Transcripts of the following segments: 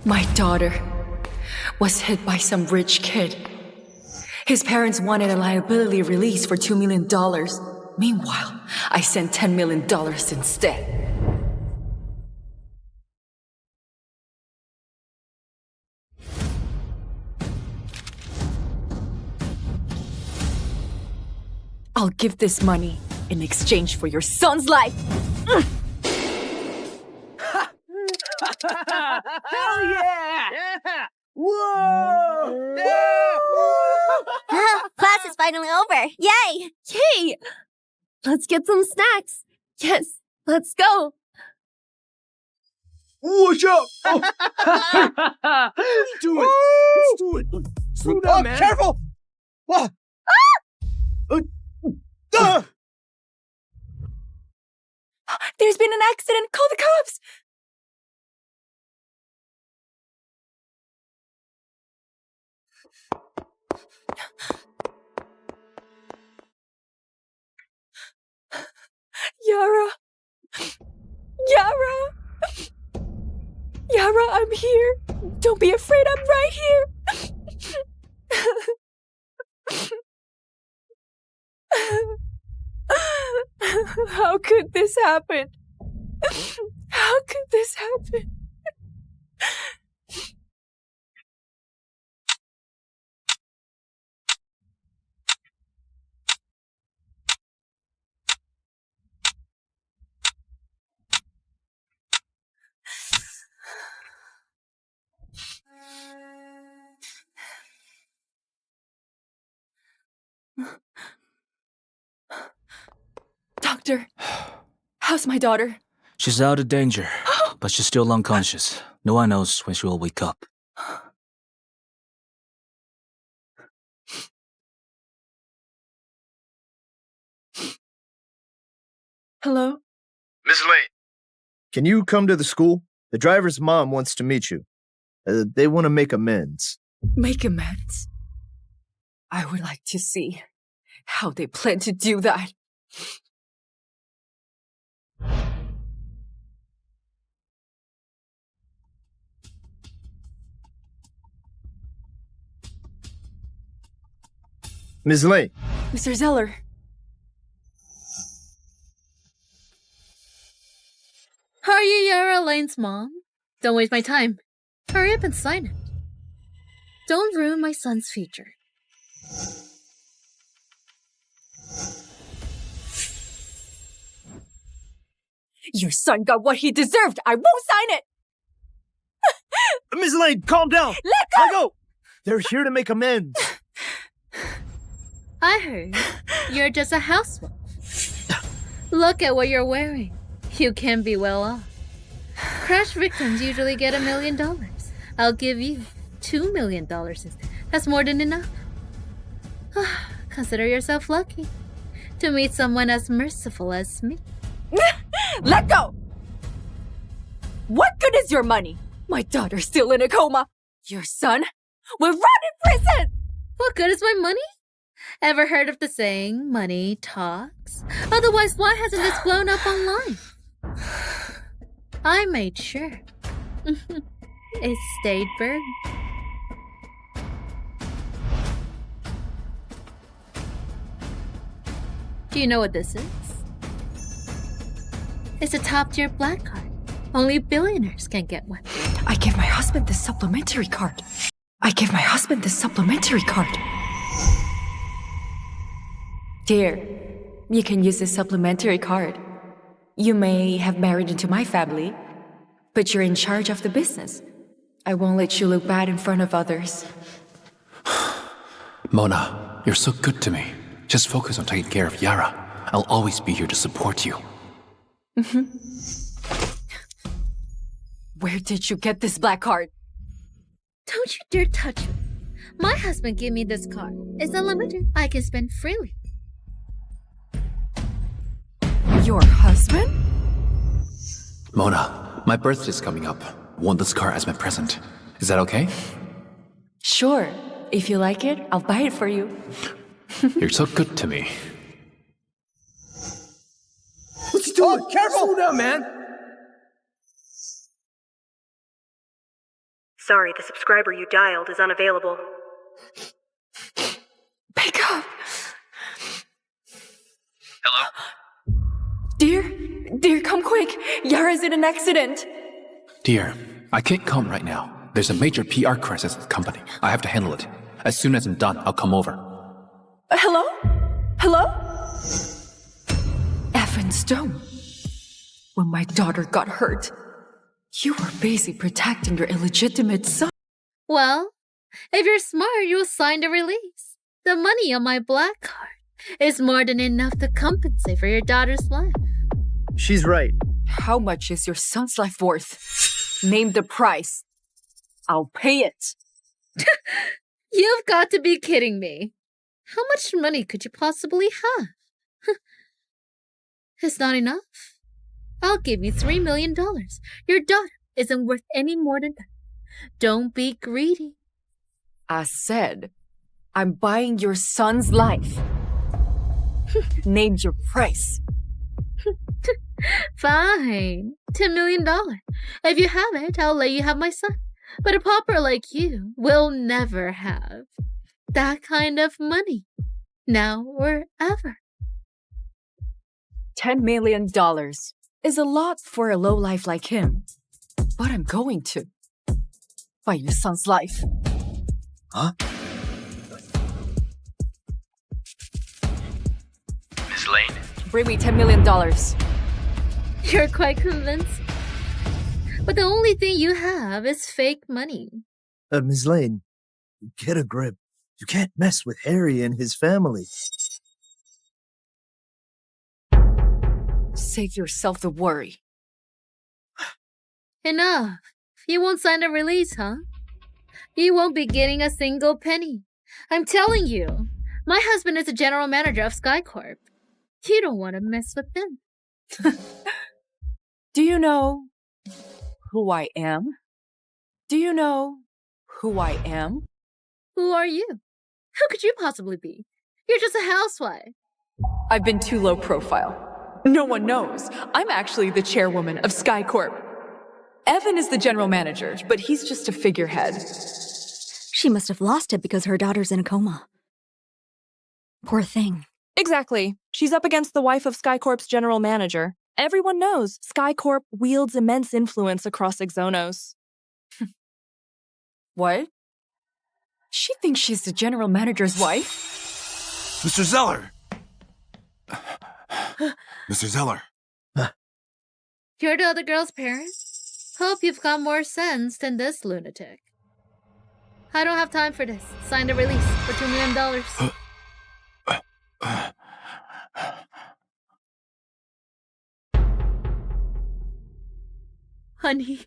My daughter was hit by some rich kid. His parents wanted a liability release for $2 million. Meanwhile, I sent $10 million instead. I'll give this money in exchange for your son's life. Hell yeah! Whoa! Yeah! Class is finally over. Yay! Yay! Let's get some snacks. Yes, let's go. Watch out! Oh. Let's do it! Let's do it! Slow down, man! Careful! Ah! There's been an accident. Call the cops. Yara. Yara, I'm here. Don't be afraid, I'm right here. How could this happen? How could this happen? Doctor, how's my daughter? She's out of danger, but she's still unconscious. No one knows when she will wake up. Hello? Miss Lane. Can you come to the school? The driver's mom wants to meet you. They want to make amends. Make amends? I would like to see how they plan to do that. Ms. Lane. Mr. Zeller. Are you Yara Lane's mom? Don't waste my time. Hurry up and sign it. Don't ruin my son's future. Your son got what he deserved. I won't sign it. Ms. Lane, calm down. Let go. They're here to make amends. I heard you're just a housewife. Look at what you're wearing. You can be well off. Crash victims usually get $1 million. I'll give you $2 million instead. That's more than enough. Consider yourself lucky to meet someone as merciful as me. Let go! What good is your money? My daughter's still in a coma. Your son will rot in prison! What good is my money? Ever heard of the saying, money talks? Otherwise, why hasn't this blown up online? I made sure. It stayed burned. Do you know what this is? It's a top-tier black card. Only billionaires can get one. I give my husband this supplementary card. Dear, you can use this supplementary card. You may have married into my family, but you're in charge of the business. I won't let you look bad in front of others. Mona, you're so good to me. Just focus on taking care of Yara. I'll always be here to support you. Where did you get this black card? Don't you dare touch me. My husband gave me this card. It's unlimited. I can spend freely. Your husband? Mona, my birthday's coming up. I want this car as my present. Is that okay? Sure. If you like it, I'll buy it for you. You're so good to me. Let's do it! Careful! Slow down, man! Sorry, the subscriber you dialed is unavailable. Pick up! Hello? Dear, come quick! Yara's in an accident! Dear, I can't come right now. There's a major PR crisis at the company. I have to handle it. As soon as I'm done, I'll come over. Hello? Hello? Evan Stone. When my daughter got hurt, you were busy protecting your illegitimate son. Well, if you're smart, you'll sign the release. The money on my black card is more than enough to compensate for your daughter's life. She's right. How much is your son's life worth? Name the price. I'll pay it. You've got to be kidding me. How much money could you possibly have? It's not enough. I'll give you $3 million. Your daughter isn't worth any more than that. Don't be greedy. I said, I'm buying your son's life. Name your price. Fine. $10 million. If you have it, I'll let you have my son. But a pauper like you will never have that kind of money. Now or ever. $10 million is a lot for a lowlife like him. But I'm going to buy your son's life. Huh? Miss Lane? Bring me $10 million. You're quite convinced. But the only thing you have is fake money. Ms. Lane, get a grip. You can't mess with Harry and his family. Save yourself the worry. Enough. You won't sign a release, huh? You won't be getting a single penny. I'm telling you, my husband is the general manager of Sky Corp. You don't want to mess with him. Do you know who I am? Do you know who I am? Who are you? Who could you possibly be? You're just a housewife. I've been too low profile. No one knows. I'm actually the chairwoman of Sky Corp. Evan is the general manager, but he's just a figurehead. She must have lost it because her daughter's in a coma. Poor thing. Exactly. She's up against the wife of Sky Corp's general manager. Everyone knows Sky Corp wields immense influence across Exonos. What? She thinks she's the general manager's wife? Mr. Zeller! Mr. Zeller. You're the other girl's parents? Hope you've got more sense than this lunatic. I don't have time for this. Sign the release for $2 million. Honey,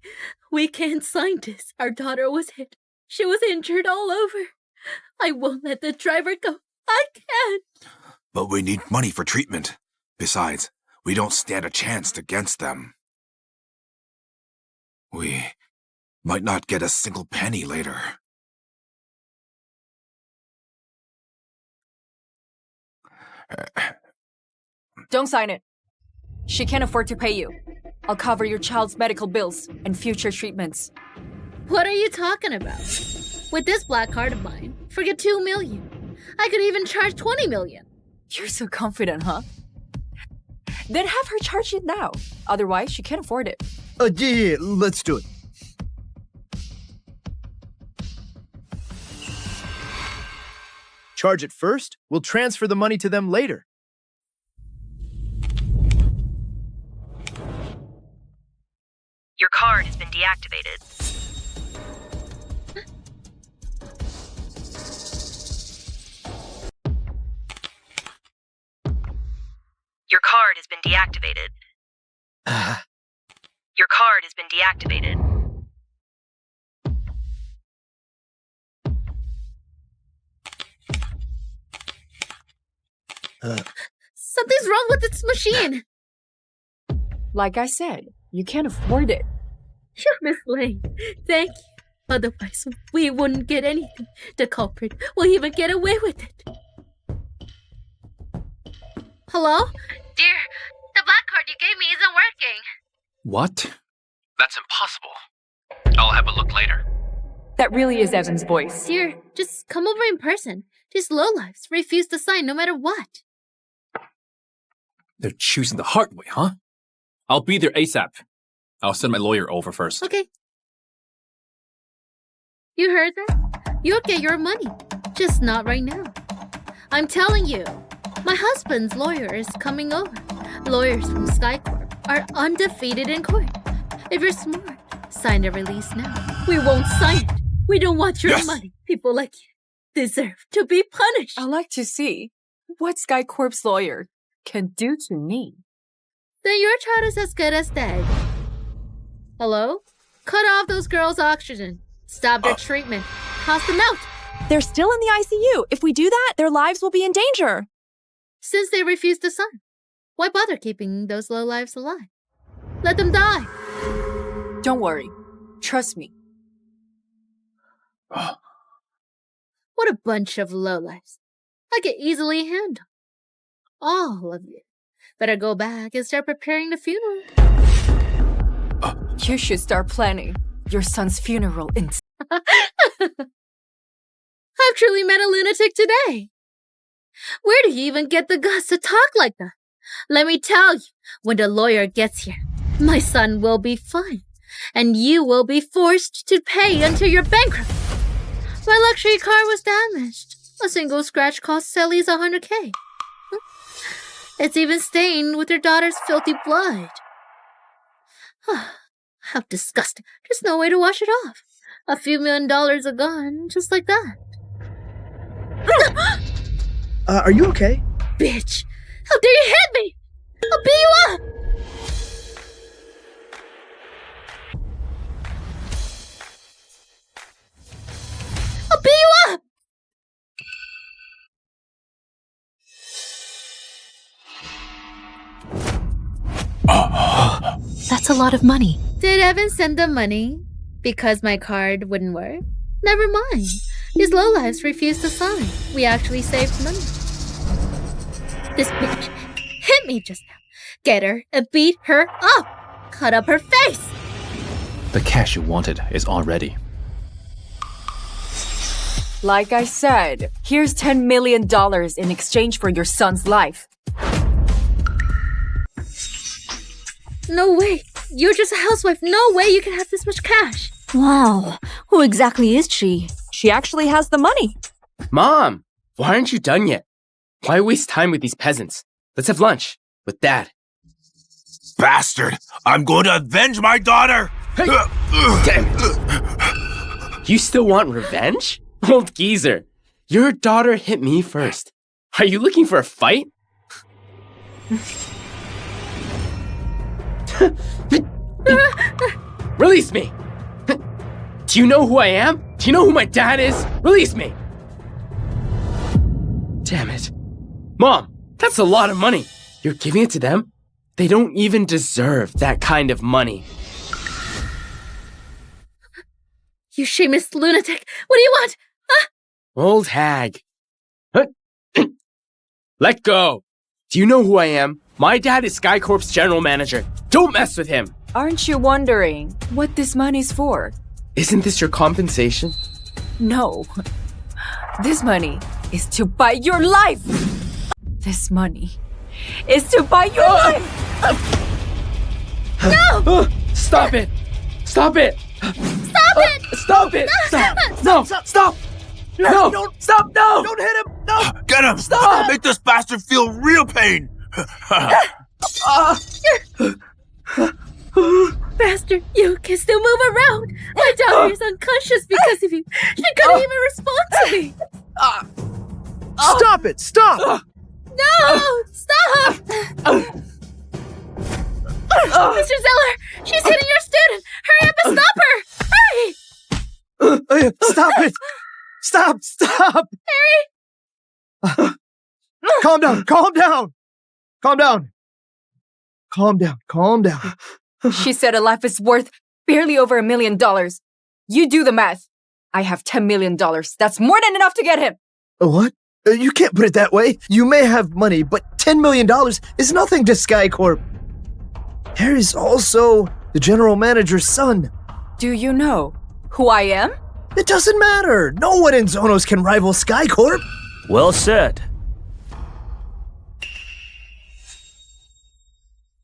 we can't sign this. Our daughter was hit. She was injured all over. I won't let the driver go. I can't. But we need money for treatment. Besides, we don't stand a chance against them. We might not get a single penny later. Don't sign it. She can't afford to pay you. I'll cover your child's medical bills and future treatments. What are you talking about? With this black card of mine, forget $2 million. I could even charge $20 million. You're so confident, huh? Then have her charge it now. Otherwise, she can't afford it. Yeah, let's do it. Charge it first, we'll transfer the money to them later. Your card has been deactivated. Your card has been deactivated. Your card has been deactivated. Something's wrong with this machine. Like I said, you can't afford it. Miss Lane, thank you. Otherwise, we wouldn't get anything. The culprit will even get away with it. Hello? Dear, the black card you gave me isn't working. What? That's impossible. I'll have a look later. That really is Evan's voice. Dear, just come over in person. These lowlifes refuse to sign no matter what. They're choosing the hard way, huh? I'll be there ASAP. I'll send my lawyer over first. Okay. You heard that? You'll get your money. Just not right now. I'm telling you, my husband's lawyer is coming over. Lawyers from Sky Corp are undefeated in court. If you're smart, sign the release now. We won't sign it. We don't want your money. People like you deserve to be punished. I'd like to see what Sky Corp's lawyer can do to me. Then your child is as good as dead. Hello? Cut off those girls' oxygen. Stop their treatment. Toss them out. They're still in the ICU. If we do that, their lives will be in danger. Since they refuse to sign, why bother keeping those lowlives alive? Let them die. Don't worry. Trust me. What a bunch of lowlives. I can easily handle all of you. Better go back and start preparing the funeral. You should start planning your son's funeral in... I've truly met a lunatic today. Where do you even get the guts to talk like that? Let me tell you, when the lawyer gets here, my son will be fine, and you will be forced to pay until you're bankrupt. My luxury car was damaged. A single scratch costs at least $100K. It's even stained with your daughter's filthy blood. How disgusting. There's no way to wash it off. A few $1 million are gone, just like that. Are you okay? Bitch! How dare you hit me! I'll beat you up! I'll beat you up! That's a lot of money. Did Evan send the money because my card wouldn't work? Never mind. These lowlifes refused to sign. We actually saved money. This bitch hit me just now. Get her and beat her up. Cut up her face. The cash you wanted is already. Like I said, here's $10 million in exchange for your son's life. No way. You're just a housewife. No way you can have this much cash. Wow, who exactly is she? She actually has the money. Mom, why aren't you done yet? Why waste time with these peasants? Let's have lunch with Dad. Bastard! I'm going to avenge my daughter! Hey! Damn it! You still want revenge? Old geezer, your daughter hit me first. Are you looking for a fight? Release me! Do you know who I am? Do you know who my dad is? Release me! Damn it. Mom, that's a lot of money. You're giving it to them? They don't even deserve that kind of money. You shameless lunatic. What do you want? Huh? Old hag. Let go. Do you know who I am? My dad is Sky Corp's general manager. Don't mess with him. Aren't you wondering what this money's for? Isn't this your compensation? No. This money is to buy your life. This money is to buy your life. No! Stop it! Stop it! Stop it! Stop it! Stop! No! Stop! No! Don't Stop! No! Don't hit him! No! Get him! Stop! Make this bastard feel real pain! Bastard, you can still move around. My daughter is unconscious because of you. She couldn't even respond to me. Stop it! Stop! No! Stop! Mr. Zeller, she's hitting your student. Hurry up and stop her! Hurry! Stop it! Stop! Stop! Harry! Calm down! Calm down! Calm down! Calm down! Calm down! She said a life is worth barely over $1 million. You do the math. I have $10 million. That's more than enough to get him. What? You can't put it that way. You may have money, but $10 million is nothing to Sky Corp. Harry's also the general manager's son. Do you know who I am? It doesn't matter. No one in Zonos can rival Sky Corp. Well said.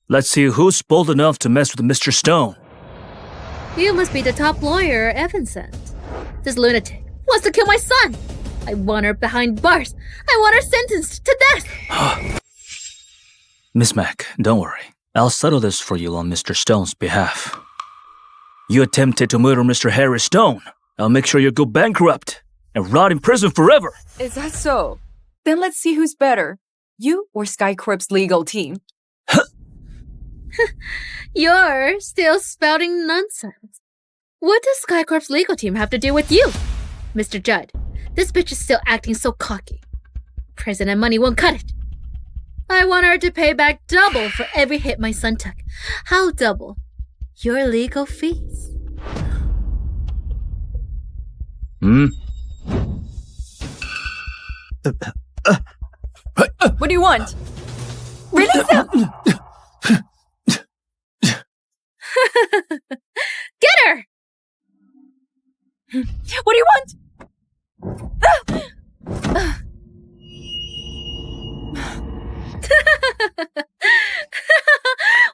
Let's see who's bold enough to mess with Mr. Stone. You must be the top lawyer Evan sent. This lunatic wants to kill my son. I want her behind bars. I want her sentenced to death. Miss Mac, don't worry. I'll settle this for you on Mr. Stone's behalf. You attempted to murder Mr. Harry Stone. I'll make sure you go bankrupt and rot in prison forever. Is that so? Then let's see who's better. You or Sky Corp's legal team? You're still spouting nonsense. What does Sky Corp's legal team have to do with you? Mr. Judd, this bitch is still acting so cocky. Prison and money won't cut it. I want her to pay back double for every hit my son took. How double? Your legal fees. What do you want? Release him! Get her! What do you want?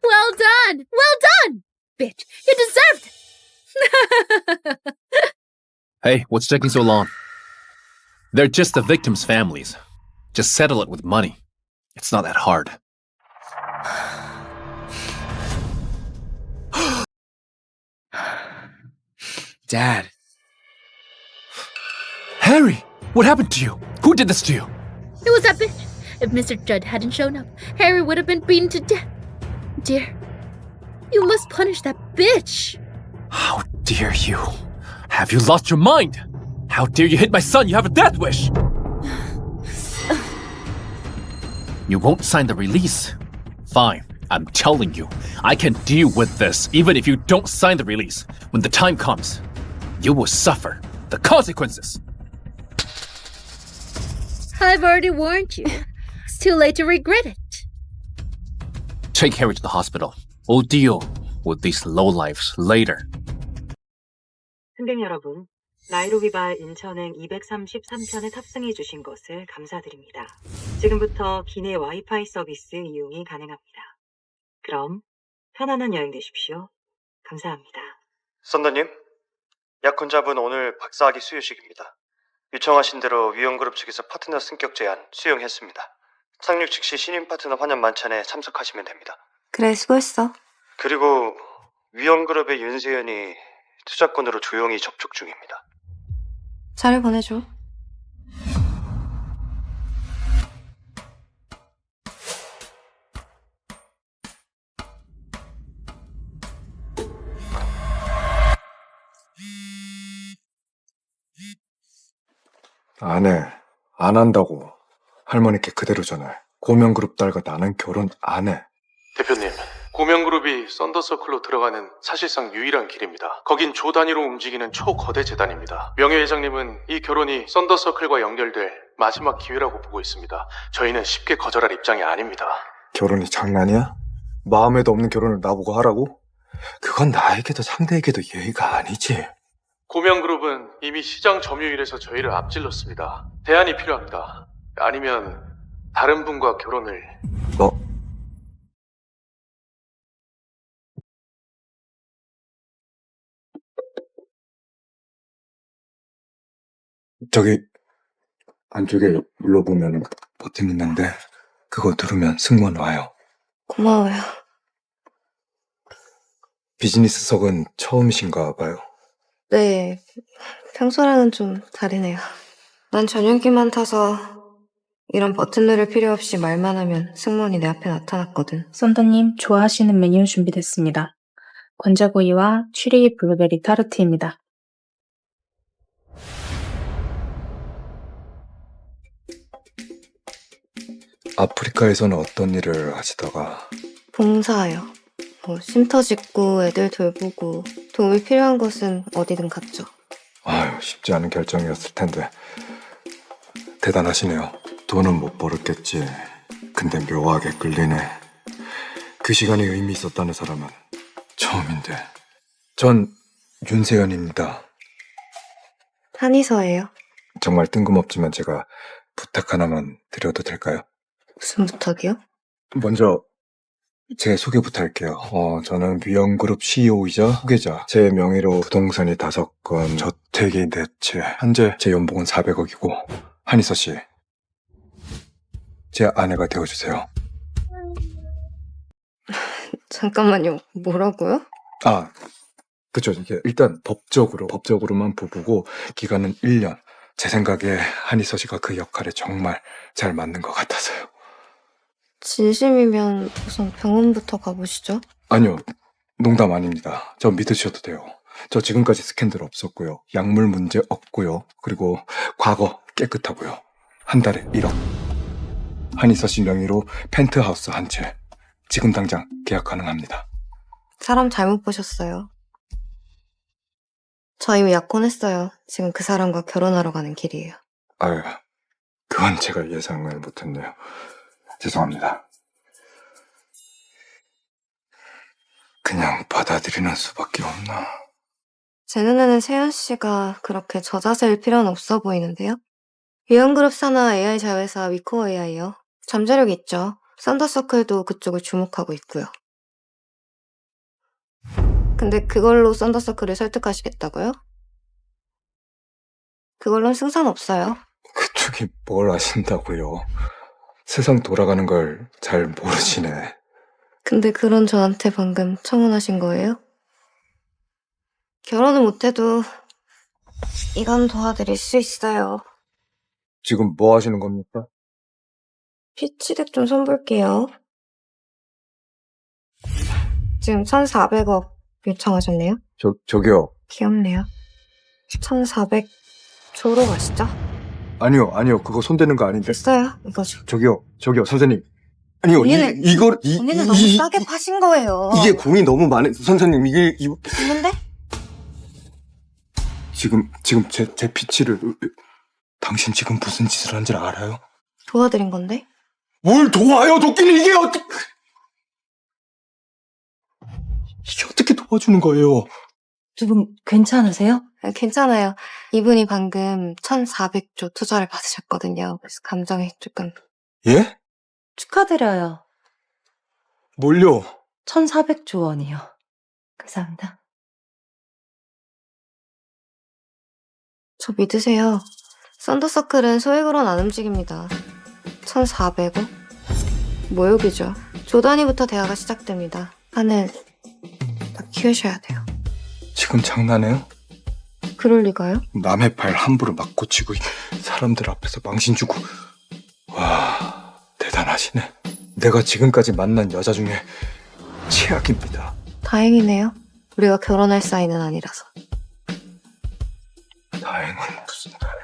Well done! Well done! Bitch, you deserved it! Hey, what's taking so long? They're just the victims' families. Just settle it with money. It's not that hard. Dad. Harry! What happened to you? Who did this to you? It was that bitch. If Mr. Judd hadn't shown up, Harry would have been beaten to death. Dear, you must punish that bitch. How dare you? Have you lost your mind? How dare you hit my son? You have a death wish! You won't sign the release. Fine, I'm telling you, I can deal with this even if you don't sign the release. When the time comes, you will suffer the consequences. I've already warned you. It's too late to regret it. Take Harry to the hospital. We'll deal with these lowlifes later. 승객 여러분, 나이로비발 인천행 233편에 탑승해 주신 것을 감사드립니다. 지금부터 기내 와이파이 서비스 이용이 가능합니다. 그럼 편안한 여행 되십시오. 감사합니다. 선더님, 약혼자분 오늘 박사학위 수유식입니다. 요청하신 대로 위원그룹 측에서 파트너 승격 제안 수용했습니다. 상륙 즉시 신임 파트너 환영 만찬에 참석하시면 됩니다. 그래, 수고했어. 그리고 위원그룹의 윤세연이 투자권으로 조용히 접촉 중입니다. 자료 보내줘. 안 해. 안 한다고. 할머니께 그대로 전해. 고명그룹 딸과 나는 결혼 안 해. 대표님, 고명그룹이 썬더서클로 들어가는 사실상 유일한 길입니다. 거긴 조 단위로 움직이는 초거대 재단입니다. 명예회장님은 이 결혼이 썬더서클과 연결될 마지막 기회라고 보고 있습니다. 저희는 쉽게 거절할 입장이 아닙니다. 결혼이 장난이야? 마음에도 없는 결혼을 나보고 하라고? 그건 나에게도 상대에게도 예의가 아니지. 고명그룹은 이미 시장 점유율에서 저희를 앞질렀습니다. 대안이 필요합니다. 아니면 다른 분과 결혼을... 저기 안쪽에 눌러보면 버튼 있는데 그거 누르면 승무원 와요. 고마워요. 비즈니스석은 처음이신가 봐요. 네, 평소랑은 좀 다르네요. 난 전용기만 타서 이런 버튼 누를 필요 없이 말만 하면 승무원이 내 앞에 나타났거든. 썬더님, 좋아하시는 메뉴 준비됐습니다. 권자구이와 추리 블루베리 타르트입니다. 아프리카에서는 어떤 일을 하시다가? 봉사요. 쉼터 짓고 애들 돌보고 도움이 필요한 곳은 어디든 갔죠. 아유, 쉽지 않은 결정이었을 텐데 대단하시네요. 돈은 못 벌었겠지. 근데 묘하게 끌리네. 그 시간이 의미 있었다는 사람은 처음인데. 전 윤세연입니다. 한의서예요. 정말 뜬금없지만 제가 부탁 하나만 드려도 될까요? 무슨 부탁이요? 먼저 제 소개부터 할게요. 저는 위험그룹 CEO이자 후계자. 제 명의로 부동산이 5건, 저택이 4채. 현재 제 연봉은 400억이고 한희서 씨, 제 아내가 되어주세요. 잠깐만요. 뭐라고요? 그쵸. 이게 일단 법적으로만 부부고 기간은 1년. 제 생각에 한희서 씨가 그 역할에 정말 잘 맞는 것 같아서요. 진심이면 우선 병원부터 가보시죠. 아니요, 농담 아닙니다. 저 믿으셔도 돼요. 저 지금까지 스캔들 없었고요. 약물 문제 없고요. 그리고 과거 깨끗하고요. 한 달에 1억. 한희서 씨 명의로 펜트하우스 1채. 지금 당장 계약 가능합니다. 사람 잘못 보셨어요. 저 이미 약혼했어요. 지금 그 사람과 결혼하러 가는 길이에요. 아유, 그건 제가 예상을 못했네요. 죄송합니다. 그냥 받아들이는 수밖에 없나. 제 눈에는 세연 씨가 그렇게 저자세일 필요는 없어 보이는데요? 위험그룹 산하 AI 자회사 위코어 AI요. 잠재력 있죠. 썬더서클도 그쪽을 주목하고 있고요. 근데 그걸로 썬더서클을 설득하시겠다고요? 그걸로는 승산 없어요. 그쪽이 뭘 아신다고요. 세상 돌아가는 걸 잘 모르시네. 근데 그런 저한테 방금 청혼하신 거예요? 결혼은 못해도 이건 도와드릴 수 있어요. 지금 뭐 하시는 겁니까? 피치덱 좀 손볼게요. 지금 1,400억 요청하셨네요? 저기요. 귀엽네요. 1,400조로 가시죠. 아니요. 그거 손대는 거 아닌데. 됐어요. 이거죠. 저기요, 선생님. 아니요, 언니는 너무 싸게 파신 거예요. 이게 공이 너무 많은, 선생님, 있는데? 지금 제 피치를, 당신 지금 무슨 짓을 한지 알아요? 도와드린 건데? 뭘 도와요, 도끼는 이게 어떻게 도와주는 거예요? 두 분 괜찮으세요? 괜찮아요. 이분이 방금 1,400조 투자를 받으셨거든요. 그래서 감정이 조금... 예? 축하드려요. 뭘요? 1,400조 원이요. 감사합니다. 저 믿으세요. 썬더서클은 소액으로는 안 움직입니다. 1,400억? 모욕이죠. 조 단위부터 대화가 시작됩니다. 판을 다 키우셔야 돼요. 지금 장난해요? 그럴 리가요? 남의 발 함부로 막 고치고 사람들 앞에서 망신 주고. 와, 대단하시네. 내가 지금까지 만난 여자 중에 최악입니다. 다행이네요. 우리가 결혼할 사이는 아니라서. 다행은 무슨 다행.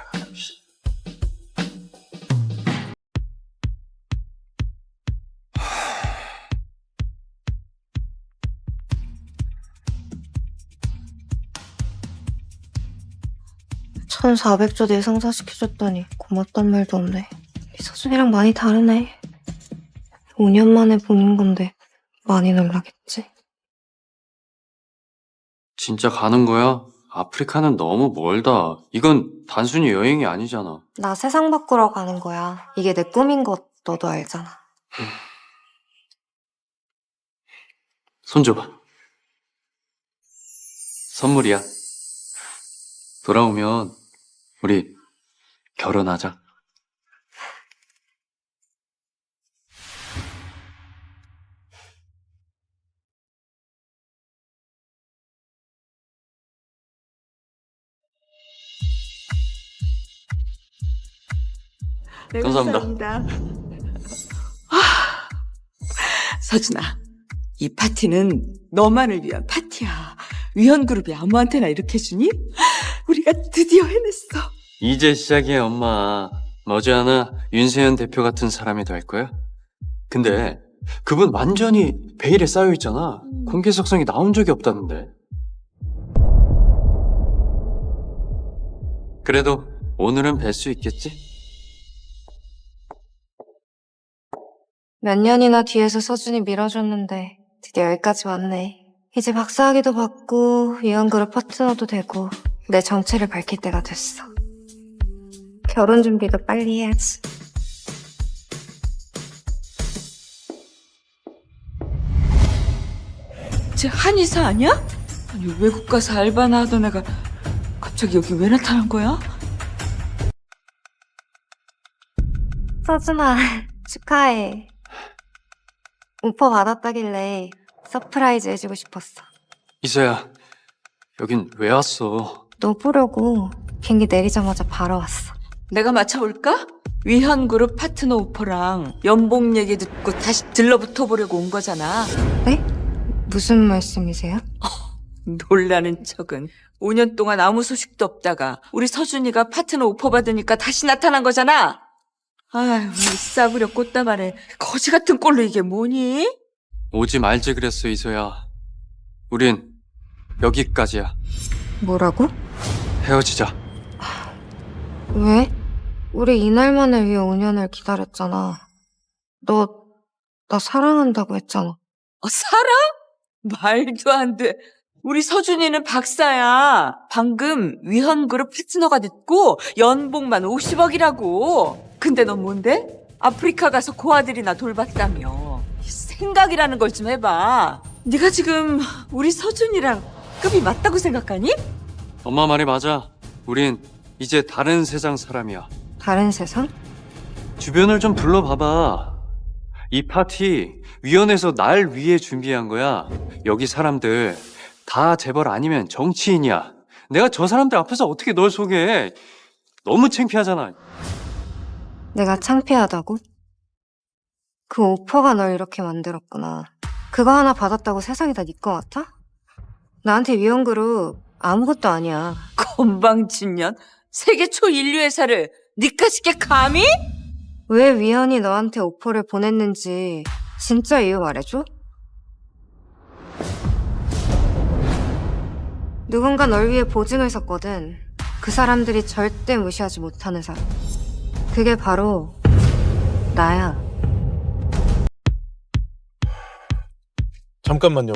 1,400조 내 성사시켜줬더니 고맙단 말도 없네. 이 서준이랑 많이 다르네. 5년 만에 보는 건데 많이 놀라겠지. 진짜 가는 거야? 아프리카는 너무 멀다. 이건 단순히 여행이 아니잖아. 나 세상 바꾸러 가는 거야. 이게 내 꿈인 것 너도 알잖아. 손 줘봐. 선물이야. 돌아오면 우리 결혼하자. 네, 감사합니다. 서준아, 이 파티는 너만을 위한 파티야. 위헌그룹이 아무한테나 이렇게 주니? 우리가 드디어 해냈어. 이제 시작이야, 엄마. 머지않아 윤세현 대표 같은 사람이 될 거야. 근데 그분 완전히 베일에 쌓여있잖아. 공개석상에 나온 적이 없다는데. 그래도 오늘은 뵐 수 있겠지? 몇 년이나 뒤에서 서준이 밀어줬는데 드디어 여기까지 왔네. 이제 박사학위도 받고 위헌그룹 파트너도 되고 내 정체를 밝힐 때가 됐어. 결혼 준비도 빨리 해야지. 쟤 한의사 아니야? 아니 외국 가서 알바나 하던 애가 갑자기 여기 왜 나타난 거야? 서준아, 축하해. 오퍼 받았다길래 서프라이즈 해주고 싶었어. 이서야, 여긴 왜 왔어? 너 보려고 비행기 내리자마자 바로 왔어. 내가 맞춰볼까? 위현그룹 파트너 오퍼랑 연봉 얘기 듣고 다시 들러붙어 보려고 온 거잖아. 네? 무슨 말씀이세요? 놀라는 척은 5년 동안 아무 소식도 없다가 우리 서준이가 파트너 오퍼 받으니까 다시 나타난 거잖아. 아휴, 이 싸구려 꽃다발에 거지 같은 꼴로 이게 뭐니? 오지 말지 그랬어, 이서야. 우린 여기까지야. 뭐라고? 헤어지자. 왜? 우리 이날만을 위해 5년을 기다렸잖아. 나 사랑한다고 했잖아. 사랑? 말도 안 돼. 우리 서준이는 박사야. 방금 위헌그룹 파트너가 됐고 연봉만 50억이라고. 근데 넌 뭔데? 아프리카 가서 고아들이나 돌봤다며. 생각이라는 걸 좀 해봐. 네가 지금 우리 서준이랑 급이 맞다고 생각하니? 엄마 말이 맞아. 우린 이제 다른 세상 사람이야. 다른 세상? 주변을 좀 둘러봐봐. 이 파티 위원회에서 날 위해 준비한 거야. 여기 사람들 다 재벌 아니면 정치인이야. 내가 저 사람들 앞에서 어떻게 널 소개해? 너무 창피하잖아. 내가 창피하다고? 그 오퍼가 널 이렇게 만들었구나. 그거 하나 받았다고 세상이 다 네 거 같아? 나한테 위험그룹 아무것도 아니야. 건방진년? 세계 초인류 회사를 니까지 게 감히? 왜 위원이 너한테 오퍼를 보냈는지 진짜 이유 말해줘? 누군가 널 위해 보증을 섰거든. 그 사람들이 절대 무시하지 못하는 사람. 그게 바로 나야. 잠깐만요.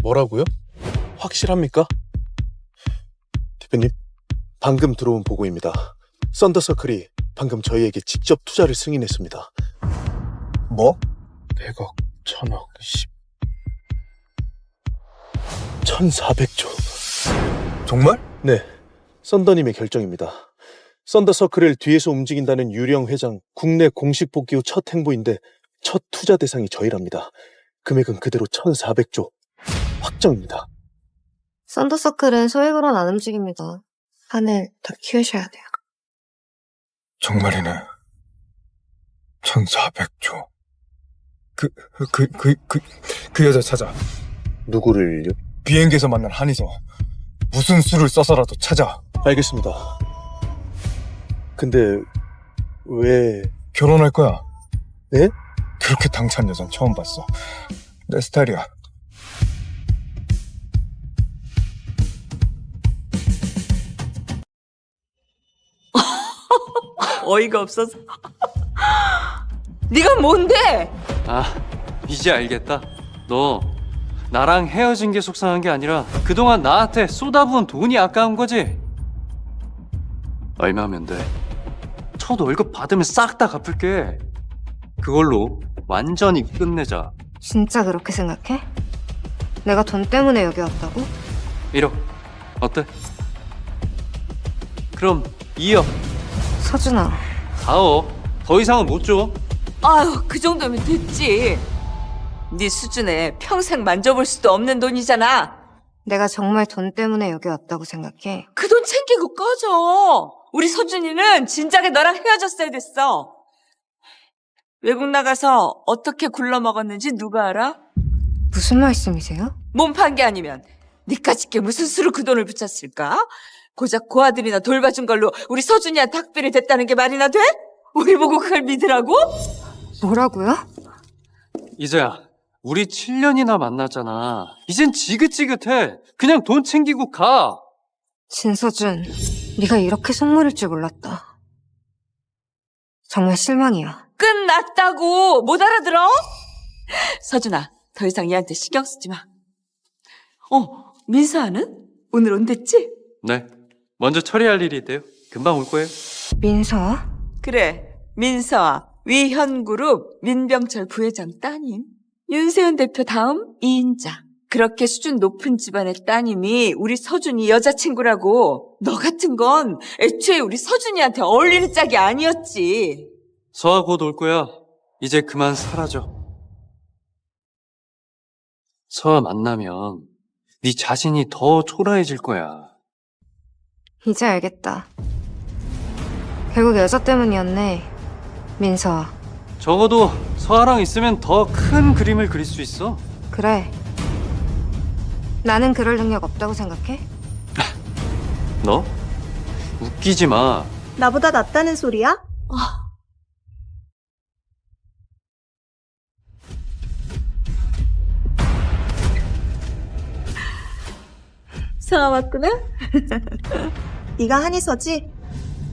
뭐라고요? 확실합니까? 대표님, 방금 들어온 보고입니다. 썬더서클이 방금 저희에게 직접 투자를 승인했습니다. 뭐? 100억, 1000억, 1400조. 정말? 네, 썬더님의 결정입니다. 썬더서클을 뒤에서 움직인다는 유령 회장 국내 공식 복귀 후 첫 행보인데 첫 투자 대상이 저희랍니다. 금액은 그대로 1400조. 확정입니다. 썬더서클은 소액으로는 안 움직입니다. 하늘 더 키우셔야 돼요. 정말이네. 1400조. 그 여자 찾아. 누구를요? 비행기에서 만난 한의서. 무슨 수를 써서라도 찾아. 알겠습니다. 근데 왜... 결혼할 거야. 네? 그렇게 당찬 여잔 처음 봤어. 내 스타일이야. 어이가 없어서. 네가 뭔데? 아, 이제 알겠다. 너 나랑 헤어진 게 속상한 게 아니라 그동안 나한테 쏟아부은 돈이 아까운 거지? 얼마면 돼? 첫 월급 받으면 싹 다 갚을게. 그걸로 완전히 끝내자. 진짜 그렇게 생각해? 내가 돈 때문에 여기 왔다고? 1억 어때? 그럼 2억. 서준아. 4억. 더 이상은 못 줘. 아유, 그 정도면 됐지. 네 수준에 평생 만져볼 수도 없는 돈이잖아. 내가 정말 돈 때문에 여기 왔다고 생각해? 그 돈 챙기고 꺼져. 우리 서준이는 진작에 너랑 헤어졌어야 됐어. 외국 나가서 어떻게 굴러먹었는지 누가 알아? 무슨 말씀이세요? 몸 판 게 아니면 니까짓 게 무슨 수로 그 돈을 붙였을까? 고작 고아들이나 돌봐준 걸로 우리 서준이한테 학비를 댔다는 게 말이나 돼? 우리 보고 그걸 믿으라고? 뭐라고요? 이제야 우리 7년이나 만났잖아. 이젠 지긋지긋해. 그냥 돈 챙기고 가. 진서준, 네가 이렇게 속물일 줄 몰랐다. 정말 실망이야. 끝났다고. 못 알아들어? 서준아, 더 이상 얘한테 신경 쓰지 마. 민서아는? 오늘 온댔지? 네, 먼저 처리할 일이 있대요. 금방 올 거예요. 민서아? 그래, 민서아. 위현그룹 민병철 부회장 따님. 윤세현 대표 다음 2인자. 그렇게 수준 높은 집안의 따님이 우리 서준이 여자친구라고. 너 같은 건 애초에 우리 서준이한테 어울리는 짝이 아니었지. 서아 곧 올 거야. 이제 그만 사라져. 서아 만나면 네 자신이 더 초라해질 거야. 이제 알겠다. 결국 여자 때문이었네, 민서아. 적어도 서아랑 있으면 더 큰 그림을 그릴 수 있어. 그래. 나는 그럴 능력 없다고 생각해? 너? 웃기지 마. 나보다 낫다는 소리야? 서아 왔구나? 네가 한이서지?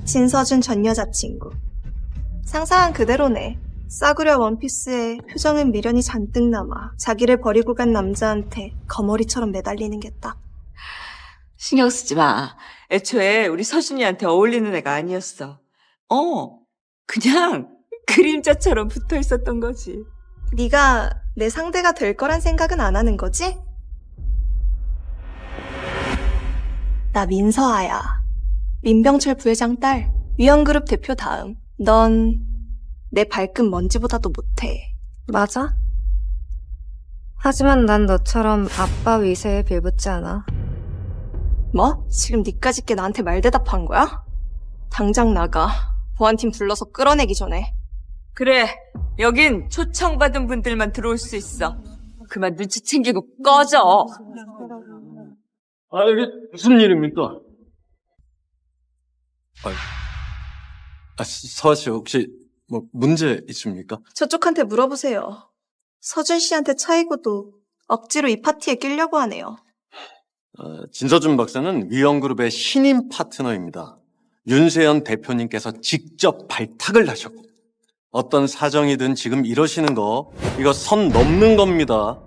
진서준 전 여자친구. 상상한 그대로네. 싸구려 원피스에 표정은 미련이 잔뜩 남아 자기를 버리고 간 남자한테 거머리처럼 매달리는 게 딱. 신경 쓰지 마. 애초에 우리 서준이한테 어울리는 애가 아니었어. 그냥 그림자처럼 붙어 있었던 거지. 네가 내 상대가 될 거란 생각은 안 하는 거지? 나 민서아야. 민병철 부회장 딸, 위현그룹 대표 다음. 넌 내 발끝 먼지보다도 못해. 맞아? 하지만 난 너처럼 아빠 위세에 빌붙지 않아. 뭐? 지금 니까짓 게 나한테 말대답한 거야? 당장 나가. 보안팀 불러서 끌어내기 전에. 그래, 여긴 초청받은 분들만 들어올 수 있어. 그만 눈치 챙기고 꺼져. 이게 무슨 일입니까? 서아 씨 혹시 뭐 문제 있습니까? 저쪽한테 물어보세요. 서준 씨한테 차이고도 억지로 이 파티에 끼려고 하네요. 진서준 박사는 위험그룹의 신임 파트너입니다. 윤세현 대표님께서 직접 발탁을 하셨고 어떤 사정이든 지금 이러시는 거 이거 선 넘는 겁니다.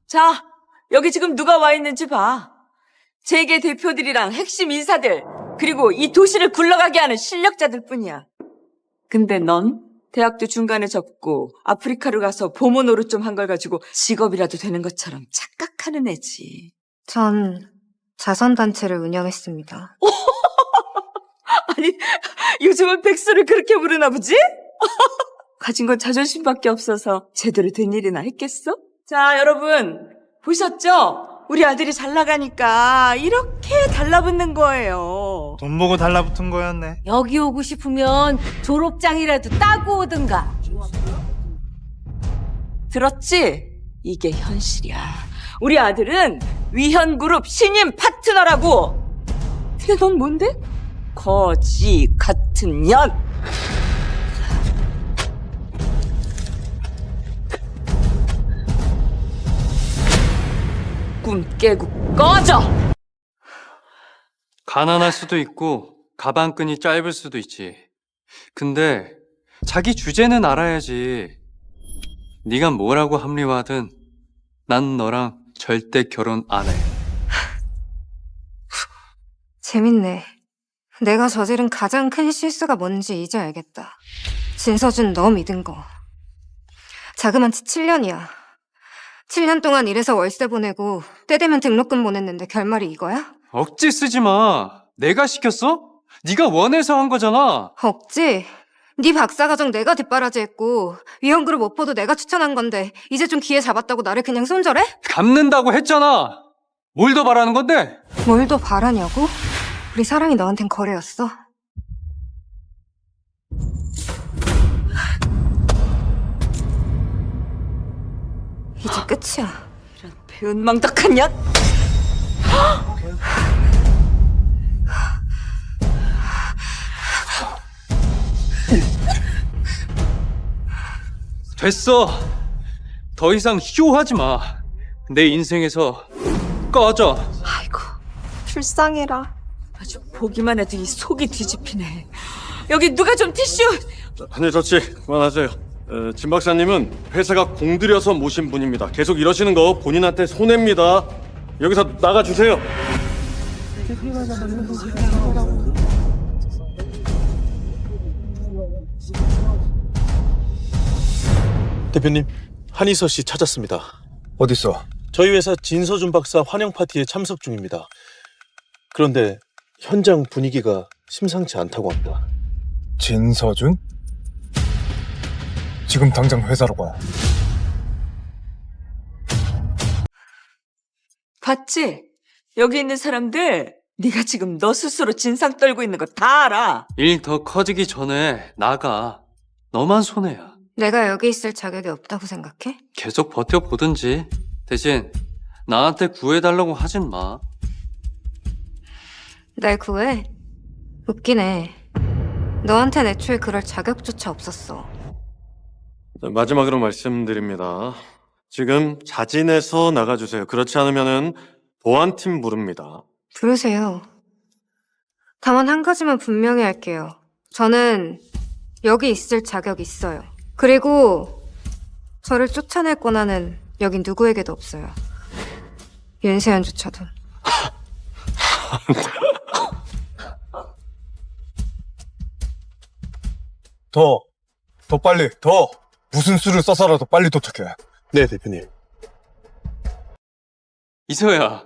자, 여기 지금 누가 와 있는지 봐. 재계 대표들이랑 핵심 인사들, 그리고 이 도시를 굴러가게 하는 실력자들 뿐이야. 근데 넌 대학도 중간에 접고 아프리카로 가서 보모 노릇 좀 한 걸 가지고 직업이라도 되는 것처럼 착각하는 애지. 전 자선단체를 운영했습니다. 아니, 요즘은 백수를 그렇게 부르나 보지? 가진 건 자존심밖에 없어서 제대로 된 일이나 했겠어? 자, 여러분 보셨죠? 우리 아들이 잘 나가니까 이렇게 달라붙는 거예요. 돈 보고 달라붙은 거였네. 여기 오고 싶으면 졸업장이라도 따고 오든가. 들었지? 이게 현실이야. 우리 아들은 위현그룹 신임 파트너라고. 근데 넌 뭔데? 거지 같은 년. 꿈 깨고 꺼져! 가난할 수도 있고 가방끈이 짧을 수도 있지. 근데 자기 주제는 알아야지. 네가 뭐라고 합리화하든 난 너랑 절대 결혼 안 해. 재밌네. 내가 저지른 가장 큰 실수가 뭔지 이제 알겠다. 진서준 너 믿은 거. 자그만치 7년이야. 7년 동안 일해서 월세 보내고 때 되면 등록금 보냈는데 결말이 이거야? 억지 쓰지 마. 내가 시켰어? 네가 원해서 한 거잖아. 억지? 네 박사과정 내가 뒷바라지했고 위험그룹 오퍼도 내가 추천한 건데 이제 좀 기회 잡았다고 나를 그냥 손절해? 갚는다고 했잖아. 뭘 더 바라는 건데? 뭘 더 바라냐고? 우리 사랑이 너한텐 거래였어. 이제 끝이야. 이런 배은망덕한 년! 됐어. 더 이상 쇼하지 마. 내 인생에서 꺼져. 아이고, 불쌍해라. 아주 보기만 해도 이 속이 뒤집히네. 여기 누가 좀 티슈! 한일저치 그만하세요. 진 박사님은 회사가 공들여서 모신 분입니다. 계속 이러시는 거 본인한테 손해입니다. 여기서 나가주세요. 대표님, 한희서 씨 찾았습니다. 어딨어? 저희 회사 진서준 박사 환영 파티에 참석 중입니다. 그런데 현장 분위기가 심상치 않다고 합니다. 진서준? 지금 당장 회사로 가. 봤지? 여기 있는 사람들 네가 지금 너 스스로 진상 떨고 있는 거 다 알아. 일 더 커지기 전에 나가. 너만 손해야. 내가 여기 있을 자격이 없다고 생각해? 계속 버텨보든지. 대신 나한테 구해달라고 하진 마. 날 구해? 웃기네. 너한텐 애초에 그럴 자격조차 없었어. 마지막으로 말씀드립니다. 지금 자진해서 나가주세요. 그렇지 않으면은 보안팀 부릅니다. 부르세요. 다만 한 가지만 분명히 할게요. 저는 여기 있을 자격이 있어요. 그리고 저를 쫓아낼 권한은 여긴 누구에게도 없어요. 윤세연조차도. 더 빨리, 더! 무슨 수를 써서라도 빨리 도착해. 네, 대표님. 이서야,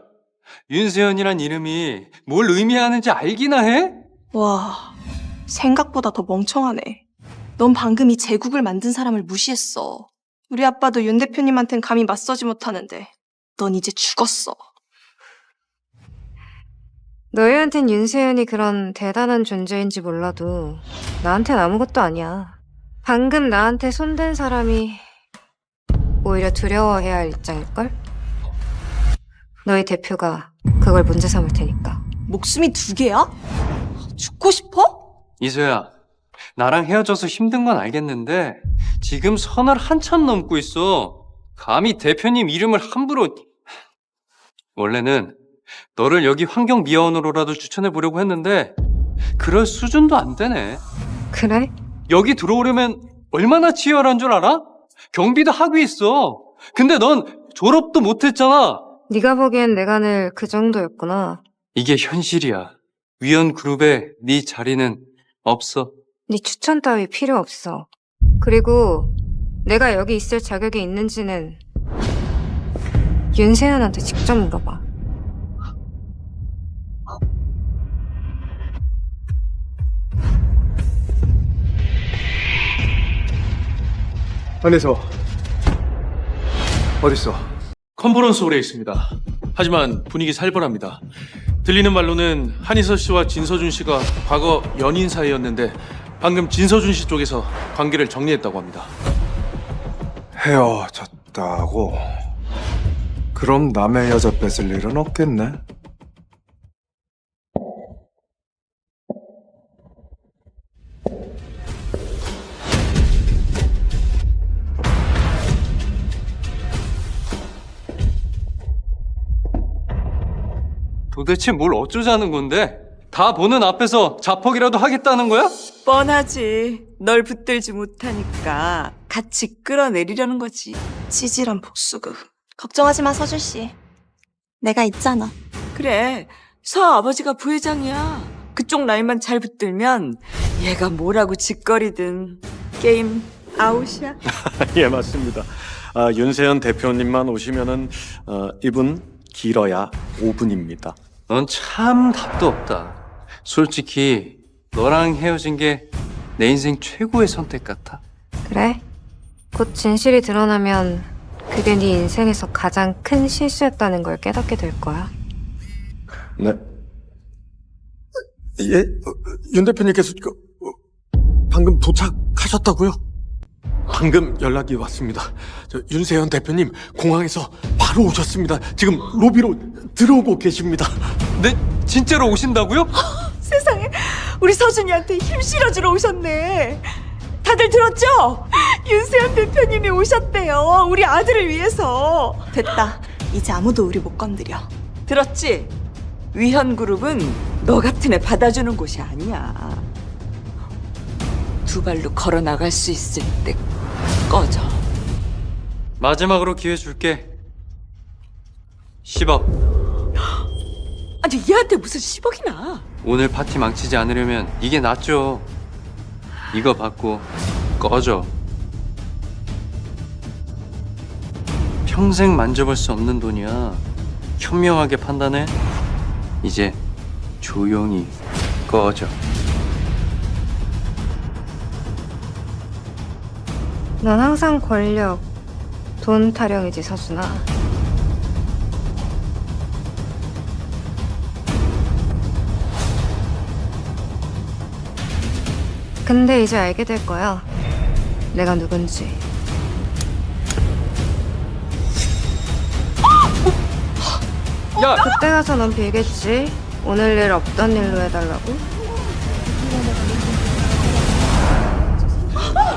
윤세연이란 이름이 뭘 의미하는지 알기나 해? 와, 생각보다 더 멍청하네. 넌 방금 이 제국을 만든 사람을 무시했어. 우리 아빠도 윤 대표님한텐 감히 맞서지 못하는데 넌 이제 죽었어. 너희한텐 윤세연이 그런 대단한 존재인지 몰라도 나한텐 아무것도 아니야. 방금 나한테 손댄 사람이 오히려 두려워해야 할 입장일걸? 너희 대표가 그걸 문제 삼을 테니까. 목숨이 두 개야? 죽고 싶어? 이서야, 나랑 헤어져서 힘든 건 알겠는데 지금 선을 한참 넘고 있어. 감히 대표님 이름을 함부로... 원래는 너를 여기 환경미화원으로라도 추천해보려고 했는데 그럴 수준도 안 되네. 그래? 여기 들어오려면 얼마나 치열한 줄 알아? 경비도 하고 있어. 근데 넌 졸업도 못했잖아. 네가 보기엔 내가 늘 그 정도였구나. 이게 현실이야. 위원 그룹에 네 자리는 없어. 네 추천 따위 필요 없어. 그리고 내가 여기 있을 자격이 있는지는 윤세연한테 직접 물어봐. 안에서 어딨어? 컨퍼런스 홀에 있습니다. 하지만 분위기 살벌합니다. 들리는 말로는 한희서 씨와 진서준 씨가 과거 연인 사이였는데 방금 진서준 씨 쪽에서 관계를 정리했다고 합니다. 헤어졌다고? 그럼 남의 여자 뺏을 일은 없겠네? 도대체 뭘 어쩌자는 건데? 다 보는 앞에서 자폭이라도 하겠다는 거야? 뻔하지. 널 붙들지 못하니까 같이 끌어내리려는 거지. 찌질한 복수극. 걱정하지 마, 서준 씨. 내가 있잖아. 그래, 서 아버지가 부회장이야. 그쪽 라인만 잘 붙들면 얘가 뭐라고 짓거리든 게임 아웃이야. 예, 맞습니다. 윤세연 대표님만 오시면은 이분 길어야 5분입니다. 넌 참 답도 없다. 솔직히 너랑 헤어진 게 내 인생 최고의 선택 같아. 그래? 곧 진실이 드러나면 그게 네 인생에서 가장 큰 실수였다는 걸 깨닫게 될 거야. 네. 예, 윤 대표님께서 방금 도착하셨다고요? 방금 연락이 왔습니다. 윤세현 대표님 공항에서 바로 오셨습니다. 지금 로비로 들어오고 계십니다. 네? 진짜로 오신다고요? 세상에, 우리 서준이한테 힘 실어주러 오셨네. 다들 들었죠? 윤세현 대표님이 오셨대요. 우리 아들을 위해서. 됐다. 이제 아무도 우리 못 건드려. 들었지? 위현그룹은 너 같은 애 받아주는 곳이 아니야. 두 발로 걸어 나갈 수 있을 때 꺼져. 마지막으로 기회 줄게. 10억. 아니 얘한테 무슨 10억이나. 오늘 파티 망치지 않으려면 이게 낫죠. 이거 받고 꺼져. 평생 만져볼 수 없는 돈이야. 현명하게 판단해. 이제 조용히 꺼져. 넌 항상 권력, 돈 타령이지, 서준아. 근데 이제 알게 될 거야. 내가 누군지. 야! 그때 가서 넌 빌겠지. 오늘 일 없던 일로 해달라고.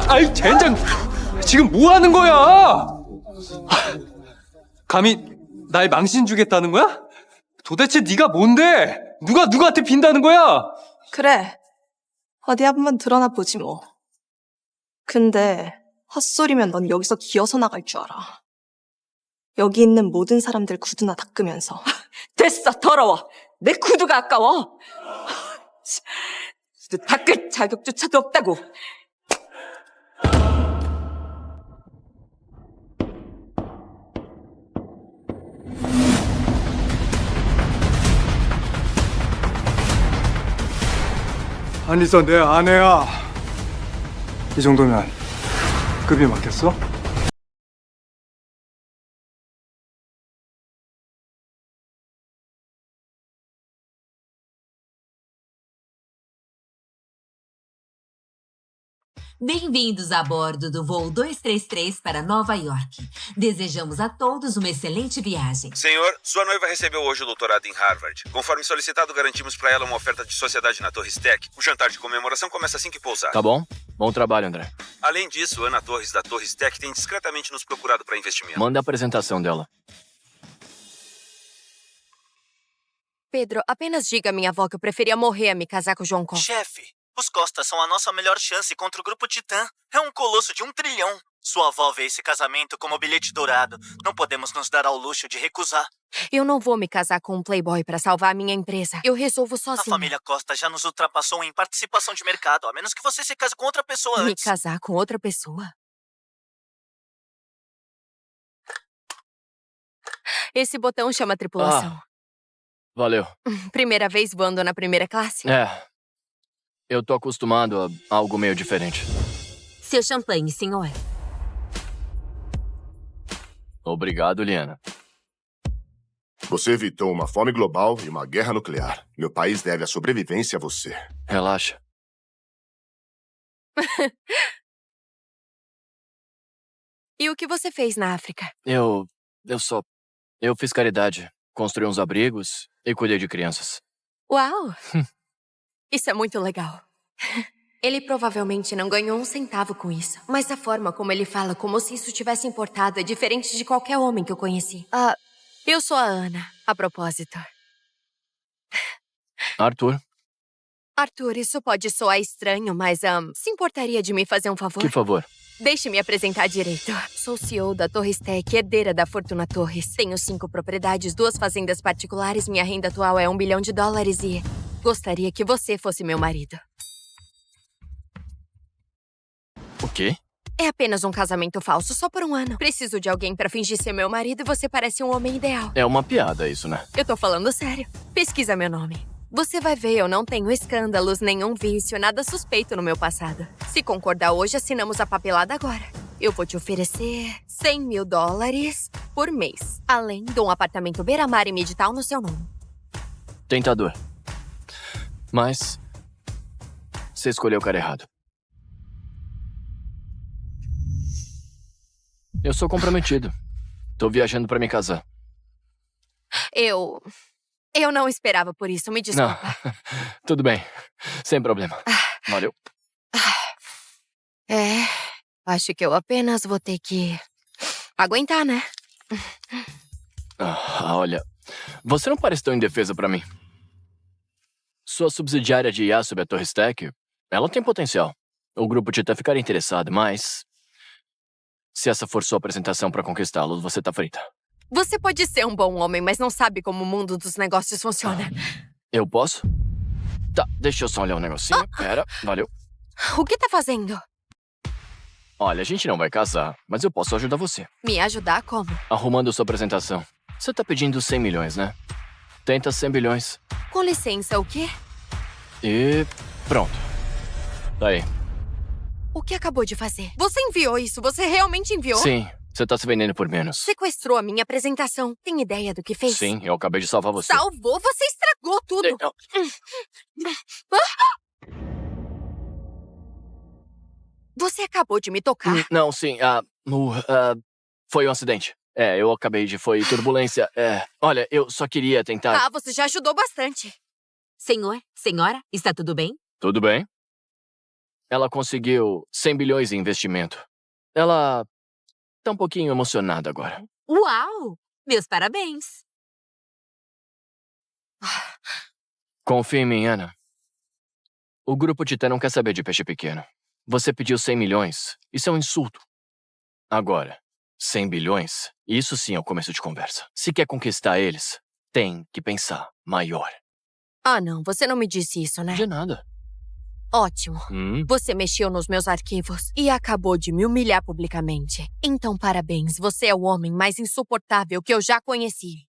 아이 젠장! 지금 뭐 하는 거야? 감히 날 망신 주겠다는 거야? 도대체 네가 뭔데? 누가 누구한테 빈다는 거야? 그래. 어디 한번 드러나 보지 뭐. 근데 헛소리면 넌 여기서 기어서 나갈 줄 알아. 여기 있는 모든 사람들 구두나 닦으면서. 됐어, 더러워. 내 구두가 아까워. 구두 닦을 자격조차도 없다고. 아니서 내 아내야. 이 정도면 급이 맞겠어? Bem-vindos a bordo do voo 233 para Nova York. Desejamos a todos uma excelente viagem. Senhor, sua noiva recebeu hoje o doutorado em Harvard. Conforme solicitado, garantimos para ela uma oferta de sociedade na Torres Tech. O jantar de comemoração começa assim que pousar. Tá bom. Bom trabalho, André. Além disso, Ana Torres, da Torres Tech, tem discretamente nos procurado para investimento. Manda a apresentação dela. Pedro, apenas diga à minha avó que eu preferia morrer a me casar com o João Corp. Chefe, os Costas são a nossa melhor chance contra o Grupo Titã. É um colosso de 1 trilhão. Sua avó vê esse casamento como bilhete dourado. Não podemos nos dar ao luxo de recusar. Eu não vou me casar com um playboy para salvar a minha empresa. Eu resolvo A sozinha. família Costa já nos ultrapassou em participação de mercado, a menos que você se case com outra pessoa Me antes. casar com outra pessoa? Esse botão chama tripulação. Valeu. Primeira vez voando na primeira classe? É. Eu tô acostumado a algo meio diferente. Seu champanhe, senhor. Obrigado, Liana. Você evitou uma fome global e uma guerra nuclear. Meu país deve a sobrevivência a você. Relaxa. E o que você fez na África? Eu fiz caridade. Construí uns abrigos e cuidei de crianças. Uau! Isso é muito legal. Ele provavelmente não ganhou um centavo com isso. Mas a forma como ele fala, como se isso tivesse importado, é diferente de qualquer homem que eu conheci. Eu sou a Ana, a propósito. Arthur, Arthur, isso pode soar estranho, mas se importaria de me fazer um favor? que favor? Deixe-me apresentar direito. Sou CEO da Torres Tech, herdeira da Fortuna Torres. Tenho 5 propriedades, 2 fazendas particulares. Minha renda atual é $1 bilhão e gostaria que você fosse meu marido. O quê? É apenas um casamento falso, só por 1 ano. Preciso de alguém pra fingir ser meu marido e você parece um homem ideal. É uma piada isso, né? Eu tô falando sério. Pesquisa meu nome. Você vai ver, eu não tenho escândalos, nenhum vício, nada suspeito no meu passado. Se concordar hoje, assinamos a papelada agora. Eu vou te oferecer $100 mil por mês. Além de um apartamento beira-mar e Midtown no seu nome. Tentador. Mas você escolheu o cara errado. Eu sou comprometido. Tô viajando pra me casar. Eu não esperava por isso, me desculpa. Não, tudo bem. Sem problema. Valeu. Acho que eu apenas vou ter que aguentar, né? Olha, você não parece tão indefesa pra mim. Sua subsidiária de IA sob a Torres Tech, ela tem potencial. O grupo Titã ficaria interessado, mas se essa for sua apresentação pra conquistá-los, você tá frita. Você pode ser um bom homem, mas não sabe como o mundo dos negócios funciona. Eu posso? Tá, deixa eu só olhar um negocinho. Pera, valeu. O que tá fazendo? Olha, a gente não vai casar, mas eu posso ajudar você. Me ajudar como? Arrumando sua apresentação. Você tá pedindo 100 milhões, né? Tenta 100 bilhões. Com licença, o quê? E pronto. Tá aí. O que acabou de fazer? Você enviou isso? Você realmente enviou? Sim, você tá se vendendo por menos. Sequestrou a minha apresentação. Tem ideia do que fez? Sim, eu acabei de salvar você. Salvou? Você estragou tudo. Você acabou de me tocar. Não, sim, foi um acidente. Eu acabei de... Foi turbulência. Olha, eu só queria tentar... Você já ajudou bastante. Senhor, senhora, está tudo bem? Tudo bem. Ela conseguiu 100 bilhões em investimento. Ela tá um pouquinho emocionada agora. Uau! Meus parabéns. Confia em mim, Ana. O grupo Titã não quer saber de peixe pequeno. Você pediu 100 milhões. Isso é um insulto. Agora, 100 bilhões, isso sim é o começo de conversa. Se quer conquistar eles, tem que pensar maior. Não, você não me disse isso, né? De nada. Ótimo. Você mexeu nos meus arquivos e acabou de me humilhar publicamente. Então, parabéns. Você é o homem mais insuportável que eu já conheci.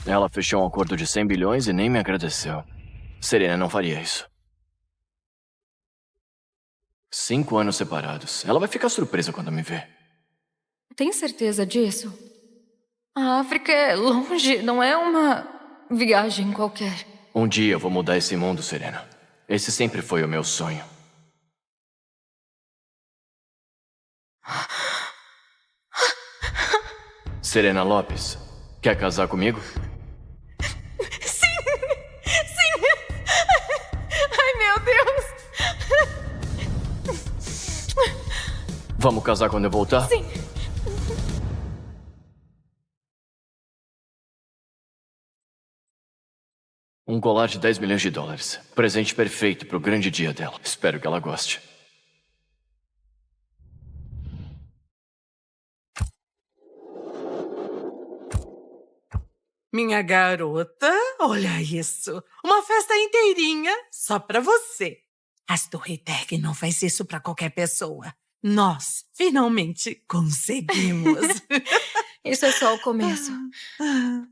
Ela fechou um acordo de 100 bilhões e nem me agradeceu. Serena não faria isso. 5 anos separados. Ela vai ficar surpresa quando me ver. Tem certeza disso? A África é longe, não é uma viagem qualquer. Um dia eu vou mudar esse mundo, Serena. Esse sempre foi o meu sonho. Serena Lopes, quer casar comigo? Sim! Ai, meu Deus! Vamos casar quando eu voltar? Sim! Um colar de 10 milhões de dólares. Presente perfeito pro grande dia dela. Espero que ela goste. Minha garota, olha isso. Uma festa inteirinha só pra você. As Torre-Tech não faz isso pra qualquer pessoa. Nós, finalmente, conseguimos. Isso é só o começo.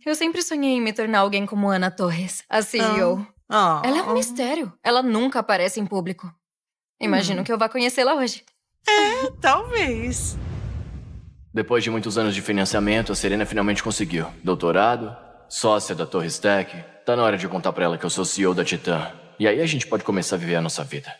Eu sempre sonhei em me tornar alguém como Ana Torres, a CEO. Ela é um mistério. Ela nunca aparece em público. Imagino que eu vá conhecê-la hoje. Talvez. Depois de muitos anos de financiamento, a Serena finalmente conseguiu. Doutorado, sócia da Torres Tech. Tá na hora de contar pra ela que eu sou CEO da Titã. E aí a gente pode começar a viver a nossa vida.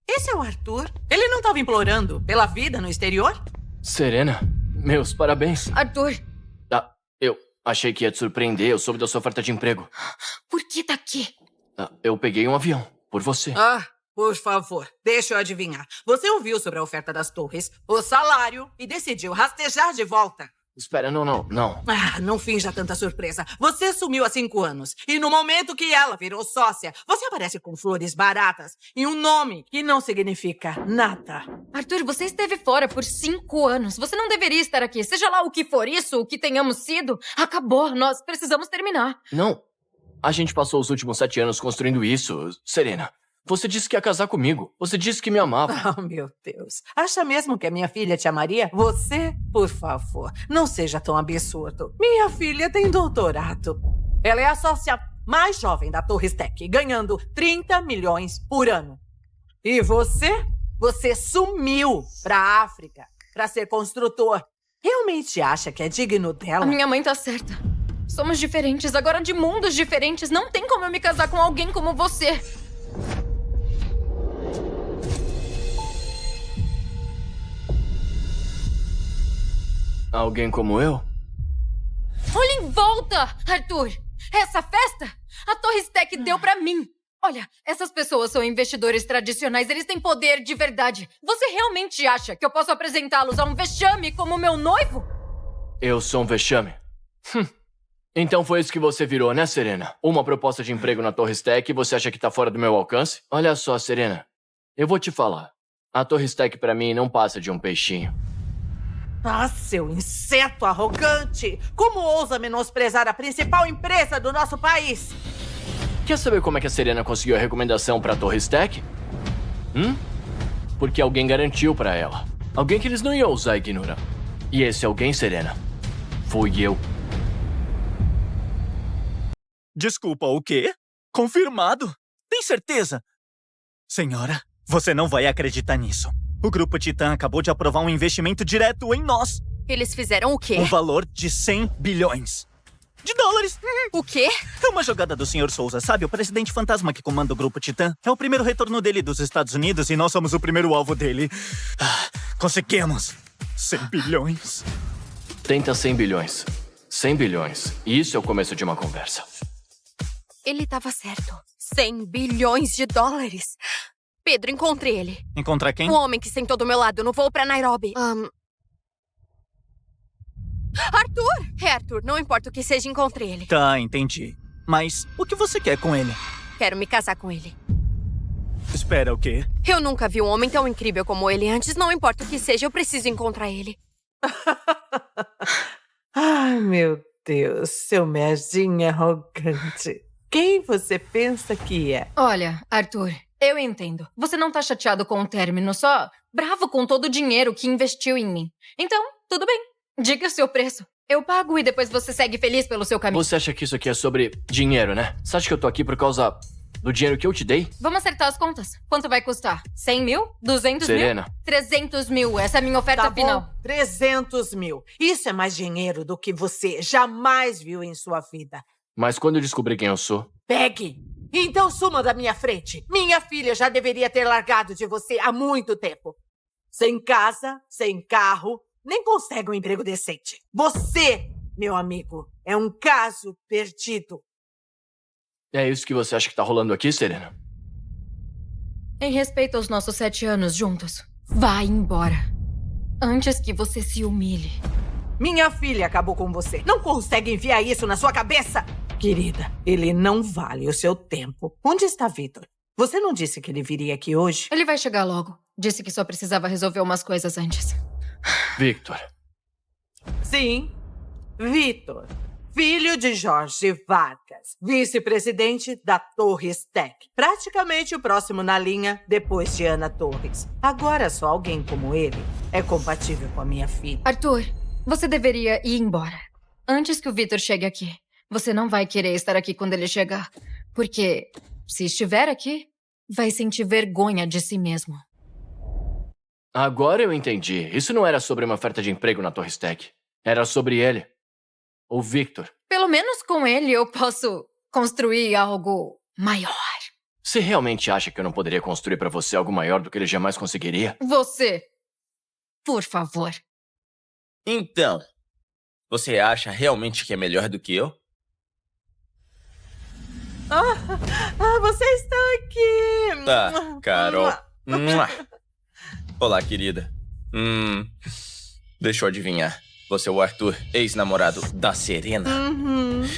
Esse é o Arthur. Ele não estava implorando pela vida no exterior? Serena, meus parabéns. Arthur. Eu achei que ia te surpreender. Eu soube da sua oferta de emprego. Por que tá aqui? Eu peguei um avião, por você. Por favor, deixa eu adivinhar. Você ouviu sobre a oferta das torres, o salário e decidiu rastejar de volta. Espera, não. Não finja tanta surpresa. Você sumiu há 5 anos. E no momento que ela virou sócia, você aparece com flores baratas e um nome que não significa nada. Arthur, você esteve fora por 5 anos. Você não deveria estar aqui. Seja lá o que for isso, o que tenhamos sido, acabou. Nós precisamos terminar. Não. A gente passou os últimos 7 anos construindo isso. Serena, você disse que ia casar comigo. Você disse que me amava. Oh, meu Deus. Acha mesmo que a minha filha te amaria? Você, por favor, não seja tão absurdo. Minha filha tem doutorado. Ela é a sócia mais jovem da Torres Tech, ganhando 30 milhões por ano. E você? Você sumiu pra África pra ser construtor. Realmente acha que é digno dela? A minha mãe tá certa. Somos diferentes, agora de mundos diferentes. Não tem como eu me casar com alguém como você. Alguém como eu? Olha em volta, Arthur! Essa festa, a Torres Tech deu pra mim. Olha, essas pessoas são investidores tradicionais, eles têm poder de verdade. Você realmente acha que eu posso apresentá-los a um vexame como meu noivo? Eu sou um vexame? Então foi isso que você virou, né, Serena? Uma proposta de emprego na Torre Stack e você acha que tá fora do meu alcance? Olha só, Serena. Eu vou te falar. A Torre Stack pra mim não passa de um peixinho. Ah, seu inseto arrogante! Como ousa menosprezar a principal empresa do nosso país? Quer saber como é que a Serena conseguiu a recomendação pra Torre Stack? Porque alguém garantiu pra ela. Alguém que eles não iam usar ignorando. E esse alguém, Serena, fui eu. Desculpa, o quê? Confirmado? Tem certeza? Senhora, você não vai acreditar nisso. O Grupo Titã acabou de aprovar um investimento direto em nós. Eles fizeram o quê? Um valor de 100 bilhões de dólares. O quê? É uma jogada do Sr. Souza, sabe? O presidente fantasma que comanda o Grupo Titã. É o primeiro retorno dele dos Estados Unidos e nós somos o primeiro alvo dele. Conseguimos 100 bilhões. Tenta 100 bilhões. 100 bilhões. Isso é o começo de uma conversa. Ele estava certo. 100 bilhões de dólares. Pedro, encontre ele. Encontrar quem? O homem que sentou do meu lado no voo pra Nairobi. Arthur! É Arthur, não importa o que seja, encontre ele. Tá, entendi. Mas o que você quer com ele? Quero me casar com ele. Espera, o quê? Eu nunca vi um homem tão incrível como ele antes. Não importa o que seja, eu preciso encontrar ele. Ai, meu Deus, seu merdinha arrogante. Quem você pensa que é? Olha, Arthur, eu entendo. Você não tá chateado com o término, só bravo com todo o dinheiro que investiu em mim. Então, tudo bem. Diga o seu preço. Eu pago e depois você segue feliz pelo seu caminho. Você acha que isso aqui é sobre dinheiro, né? Você acha que eu tô aqui por causa do dinheiro que eu te dei? Vamos acertar as contas. Quanto vai custar? 100 mil? 200 Serena. mil? 300 mil. Essa é a minha oferta final. Bom, 300 mil. Isso é mais dinheiro do que você jamais viu em sua vida. Mas quando eu descobrir quem eu sou... Pegue! Então suma da minha frente. Minha filha já deveria ter largado de você há muito tempo. Sem casa, sem carro, nem consegue um emprego decente. Você, meu amigo, é um caso perdido. É isso que você acha que tá rolando aqui, Serena? Em respeito aos nossos 7 anos juntos, vá embora. Antes que você se humilhe. Minha filha acabou com você. Não consegue enfiar isso na sua cabeça? Querida, ele não vale o seu tempo. Onde está Vitor? Você não disse que ele viria aqui hoje? Ele vai chegar logo. Disse que só precisava resolver umas coisas antes. Victor. Sim, Vitor. Filho de Jorge Vargas, vice-presidente da Torre Stack. Praticamente o próximo na linha, depois de Ana Torres. Agora só alguém como ele é compatível com a minha filha. Arthur, você deveria ir embora. Antes que o Vitor chegue aqui. Você não vai querer estar aqui quando ele chegar. Porque, se estiver aqui, vai sentir vergonha de si mesmo. Agora eu entendi. Isso não era sobre uma oferta de emprego na Torre Stack. Era sobre ele. O Victor. Pelo menos com ele eu posso construir algo maior. Você realmente acha que eu não poderia construir pra você algo maior do que ele jamais conseguiria? Você, por favor. Então, você acha realmente que é melhor do que eu? Você está aqui. Tá, Carol. Olá, querida. Deixa eu adivinhar. Você é o Arthur, ex-namorado da Serena.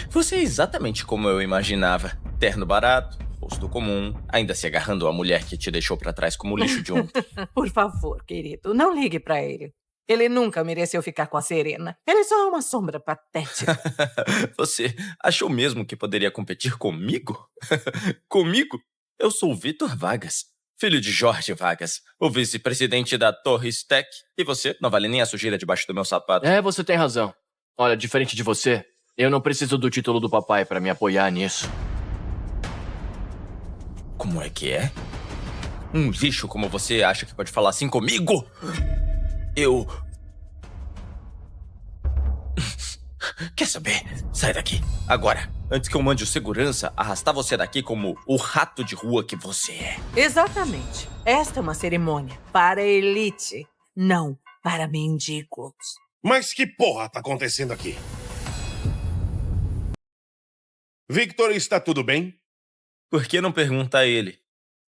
Você é exatamente como eu imaginava. Terno barato, rosto comum, ainda se agarrando à mulher que te deixou pra trás como lixo de ontem. Por favor, querido, não ligue pra ele. Ele nunca mereceu ficar com a Serena. Ele só é uma sombra patética. Você achou mesmo que poderia competir comigo? Comigo? Eu sou o Vitor Vargas, filho de Jorge Vargas, o vice-presidente da Torre Stack. E você não vale nem a sujeira debaixo do meu sapato. É, você tem razão. Olha, diferente de você, eu não preciso do título do papai pra me apoiar nisso. Como é que é? Um lixo como você acha que pode falar assim comigo? Eu... Quer saber? Sai daqui. Agora, antes que eu mande o segurança arrastar você daqui como o rato de rua que você é. Exatamente. Esta é uma cerimônia para a elite, não para mendigos. Mas que porra tá acontecendo aqui? Victor, está tudo bem? Por que não pergunta a ele?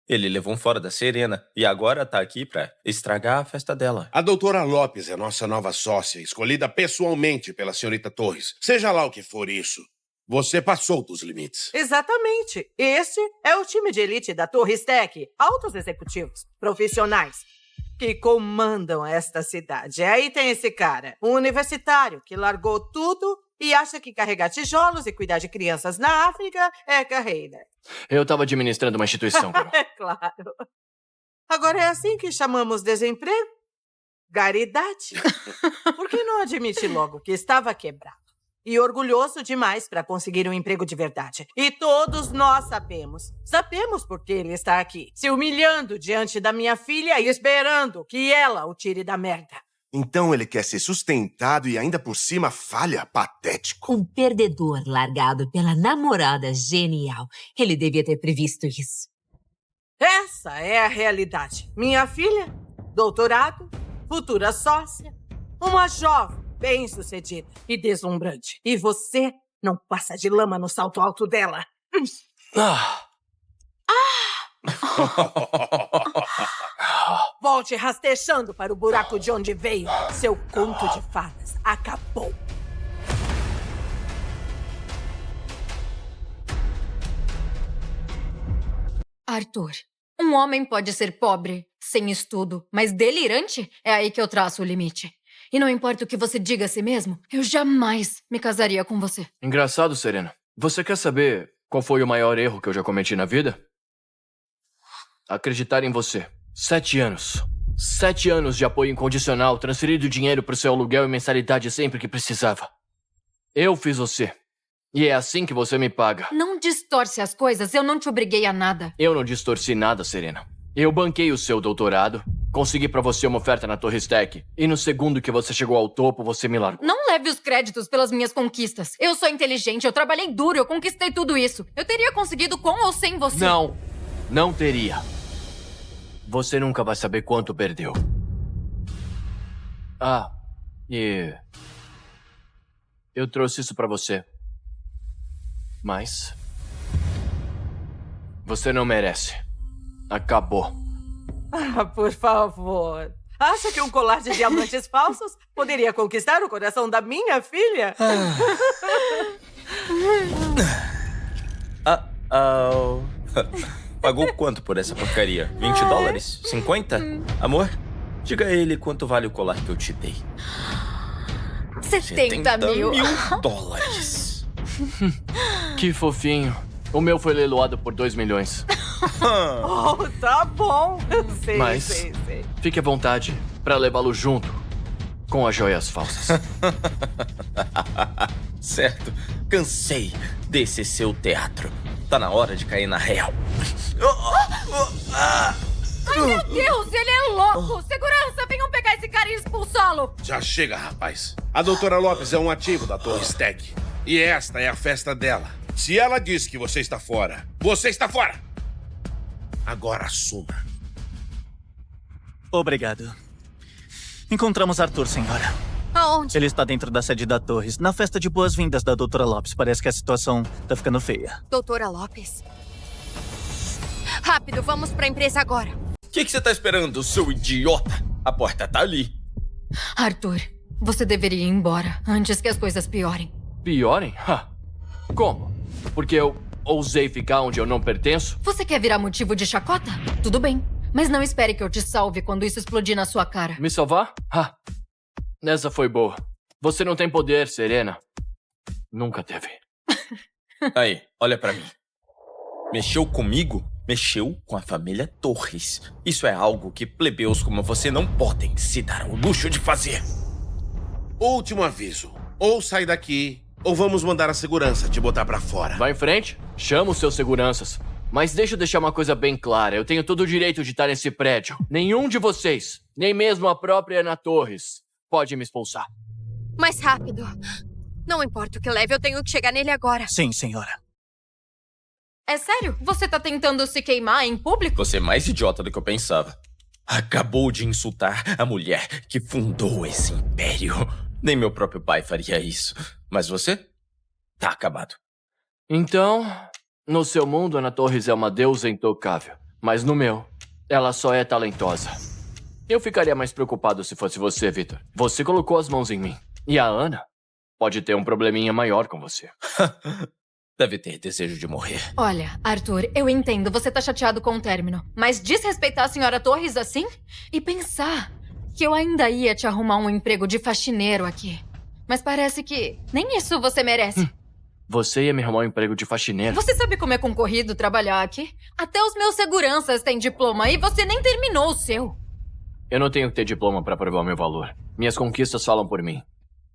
Ele levou um fora da Serena e agora tá aqui pra estragar a festa dela. A doutora Lopes é nossa nova sócia, escolhida pessoalmente pela senhorita Torres. Seja lá o que for isso, você passou dos limites. Exatamente. Este é o time de elite da Torres Tech. Altos executivos, profissionais, que comandam esta cidade. Aí tem esse cara, um universitário que largou tudo e acha que carregar tijolos e cuidar de crianças na África é carreira. Eu tava administrando uma instituição, Carol. É claro. Agora é assim que chamamos desemprego? Garidade. Por que não admite logo que estava quebrado? E orgulhoso demais para conseguir um emprego de verdade. E todos nós sabemos. Sabemos porque ele está aqui, se humilhando diante da minha filha e esperando que ela o tire da merda. Então ele quer ser sustentado e ainda por cima falha? Patético. Um perdedor largado pela namorada genial. Ele devia ter previsto isso. Essa é a realidade. Minha filha, doutorado, futura sócia, uma jovem bem-sucedida e deslumbrante. E você não passa de lama no salto alto dela. Volte rastejando para o buraco de onde veio. Seu conto de fadas acabou. Arthur, um homem pode ser pobre, sem estudo, mas delirante? É aí que eu traço o limite. E não importa o que você diga a si mesmo, eu jamais me casaria com você. Engraçado, Serena. Você quer saber qual foi o maior erro que eu já cometi na vida? Acreditar em você. 7 anos. 7 anos de apoio incondicional, transferido dinheiro pro seu aluguel e mensalidade sempre que precisava. Eu fiz você. E é assim que você me paga. Não distorce as coisas, eu não te obriguei a nada. Eu não distorci nada, Serena. Eu banquei o seu doutorado, consegui pra você uma oferta na Torres Tech, e no segundo que você chegou ao topo, você me largou. Não leve os créditos pelas minhas conquistas. Eu sou inteligente, eu trabalhei duro, eu conquistei tudo isso. Eu teria conseguido com ou sem você. Não teria. Você nunca vai saber quanto perdeu. E eu trouxe isso pra você. Mas você não merece. Acabou. Por favor. Acha que um colar de diamantes falsos poderia conquistar o coração da minha filha? Pagou quanto por essa porcaria? 20 dólares? 50? Amor, diga a ele quanto vale o colar que eu te dei. 70 mil dólares. Que fofinho. O meu foi leiloado por 2 milhões. Oh, tá bom. Mas fique à vontade pra levá-lo junto com as joias falsas. Certo. Cansei desse seu teatro. Tá na hora de cair na real. Ai, meu Deus, ele é louco! Segurança, venham pegar esse cara e expulsá-lo! Já chega, rapaz. A doutora Lopes é um ativo da Torres Tech. E esta é a festa dela. Se ela diz que você está fora, você está fora! Agora assuma. Obrigado. Encontramos Arthur, senhora. Aonde? Ele está dentro da sede da Torres, na festa de boas-vindas da doutora Lopes. Parece que a situação tá ficando feia. Doutora Lopes? Rápido, vamos pra empresa agora. O que você tá esperando, seu idiota? A porta tá ali. Arthur, você deveria ir embora antes que as coisas piorem. Piorem? Como? Porque eu ousei ficar onde eu não pertenço? Você quer virar motivo de chacota? Tudo bem. Mas não espere que eu te salve quando isso explodir na sua cara. Me salvar? Essa foi boa. Você não tem poder, Serena. Nunca teve. Aí, olha pra mim. Mexeu comigo? Mexeu com a família Torres. Isso é algo que plebeus como você não podem se dar ao luxo de fazer. Último aviso. Ou sai daqui, ou vamos mandar a segurança te botar pra fora. Vai em frente. Chama os seus seguranças. Mas deixa eu deixar uma coisa bem clara. Eu tenho todo o direito de estar nesse prédio. Nenhum de vocês, nem mesmo a própria Ana Torres, pode me expulsar. Mais rápido. Não importa o que leve, eu tenho que chegar nele agora. Sim, senhora. É sério? Você tá tentando se queimar em público? Você é mais idiota do que eu pensava. Acabou de insultar a mulher que fundou esse império. Nem meu próprio pai faria isso. Mas você? Tá acabado. Então, No seu mundo, Ana Torres é uma deusa intocável. Mas no meu, ela só é talentosa. Eu ficaria mais preocupado se fosse você, Victor. Você colocou as mãos em mim. E a Ana pode ter um probleminha maior com você. Deve ter desejo de morrer. Olha, Arthur, eu entendo, você tá chateado com o término. Mas desrespeitar a senhora Torres assim? E pensar que eu ainda ia te arrumar um emprego de faxineiro aqui. Mas parece que nem isso você merece. Você ia me arrumar um emprego de faxineiro. Você sabe como é concorrido trabalhar aqui? Até os meus seguranças têm diploma e você nem terminou o seu. Eu não tenho que ter diploma pra provar meu valor. Minhas conquistas falam por mim.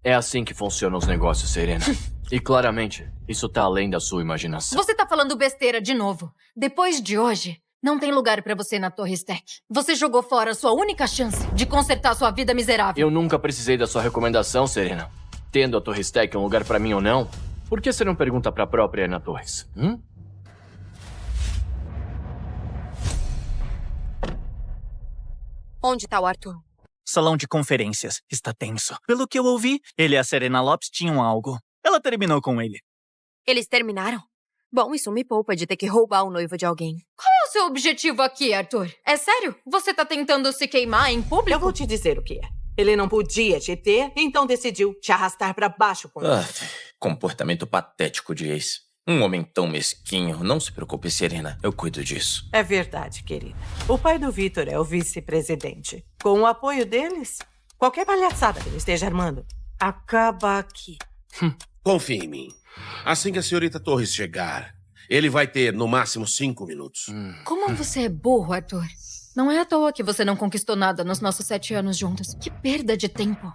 É assim que funcionam os negócios, Serena. E claramente, isso tá além da sua imaginação. Você tá falando besteira de novo. Depois de hoje, não tem lugar pra você na Torre Stack. Você jogou fora a sua única chance de consertar sua vida miserável. Eu nunca precisei da sua recomendação, Serena. Tendo a Torre Stack um lugar pra mim ou não, por que você não pergunta pra própria Ana Torres? Onde tá o Arthur? Salão de conferências. Está tenso. Pelo que eu ouvi, ele e a Serena Lopes tinham algo. Ela terminou com ele. Eles terminaram? Bom, isso me poupa de ter que roubar o noivo de alguém. Qual é o seu objetivo aqui, Arthur? É sério? Você tá tentando se queimar em público? Eu vou te dizer o que é. Ele não podia te ter, então decidiu te arrastar pra baixo com ele. Comportamento patético de ex. Um homem tão mesquinho. Não se preocupe, Serena. Eu cuido disso. É verdade, querida. O pai do Victor é o vice-presidente. Com o apoio deles, qualquer palhaçada que ele esteja armando acaba aqui. Confie em mim. Assim que a senhorita Torres chegar, ele vai ter, no máximo, 5 minutos. Como você é burro, Arthur. Não é à toa que você não conquistou nada nos nossos 7 anos juntos. Que perda de tempo.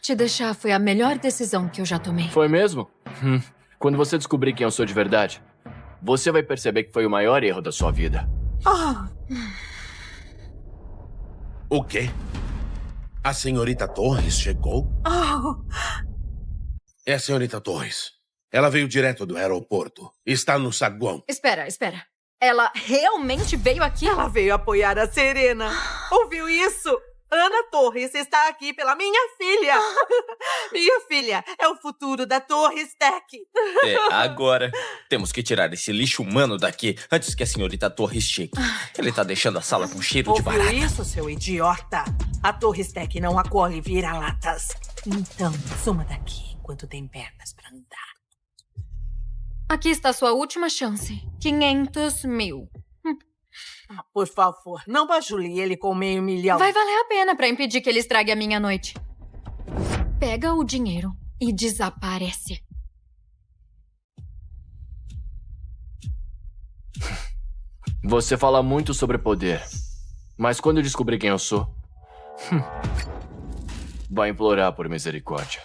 Te deixar foi a melhor decisão que eu já tomei. Foi mesmo? Quando você descobrir quem eu sou de verdade, você vai perceber que foi o maior erro da sua vida. O quê? A senhorita Torres chegou? É a senhorita Torres. Ela veio direto do aeroporto. Está no saguão. Espera. Ela realmente veio aqui? Ela veio apoiar a Serena. Ouviu isso? Ana Torres está aqui pela minha filha. Minha filha é o futuro da Torre Stack. Agora. Temos que tirar esse lixo humano daqui antes que a senhorita Torres chegue. Ele tá deixando a sala com cheiro de barata. Ouviu isso, seu idiota? A Torre Stack não acolhe vira-latas. Então, suma daqui enquanto tem pernas pra andar. Aqui está sua última chance. 500 mil. Por favor, não bajule ele com $500 mil. Vai valer a pena pra impedir que ele estrague a minha noite. Pega o dinheiro e desaparece. Você fala muito sobre poder. Mas quando eu descobrir quem eu sou, vai implorar por misericórdia.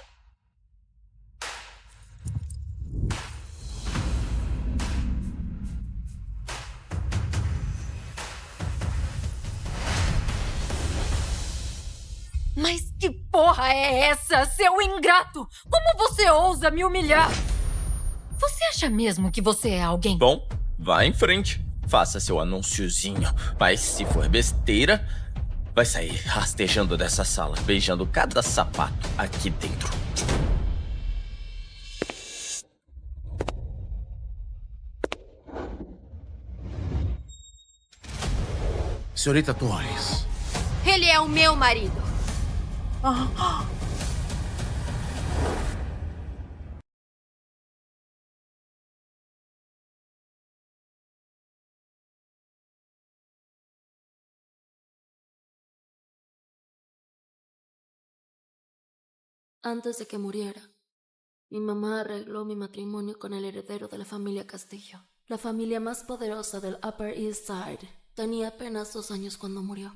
Mas que porra é essa, seu ingrato? Como você ousa me humilhar? Você acha mesmo que você é alguém? Bom, vá em frente. Faça seu anúnciozinho. Mas se for besteira, vai sair rastejando dessa sala, beijando cada sapato aqui dentro. Senhorita Torres. Ele é o meu marido. Antes de que muriera, mi mamá arregló mi matrimonio con el heredero de la familia Castillo, la familia más poderosa del Upper East Side. Tenía apenas 2 años cuando murió.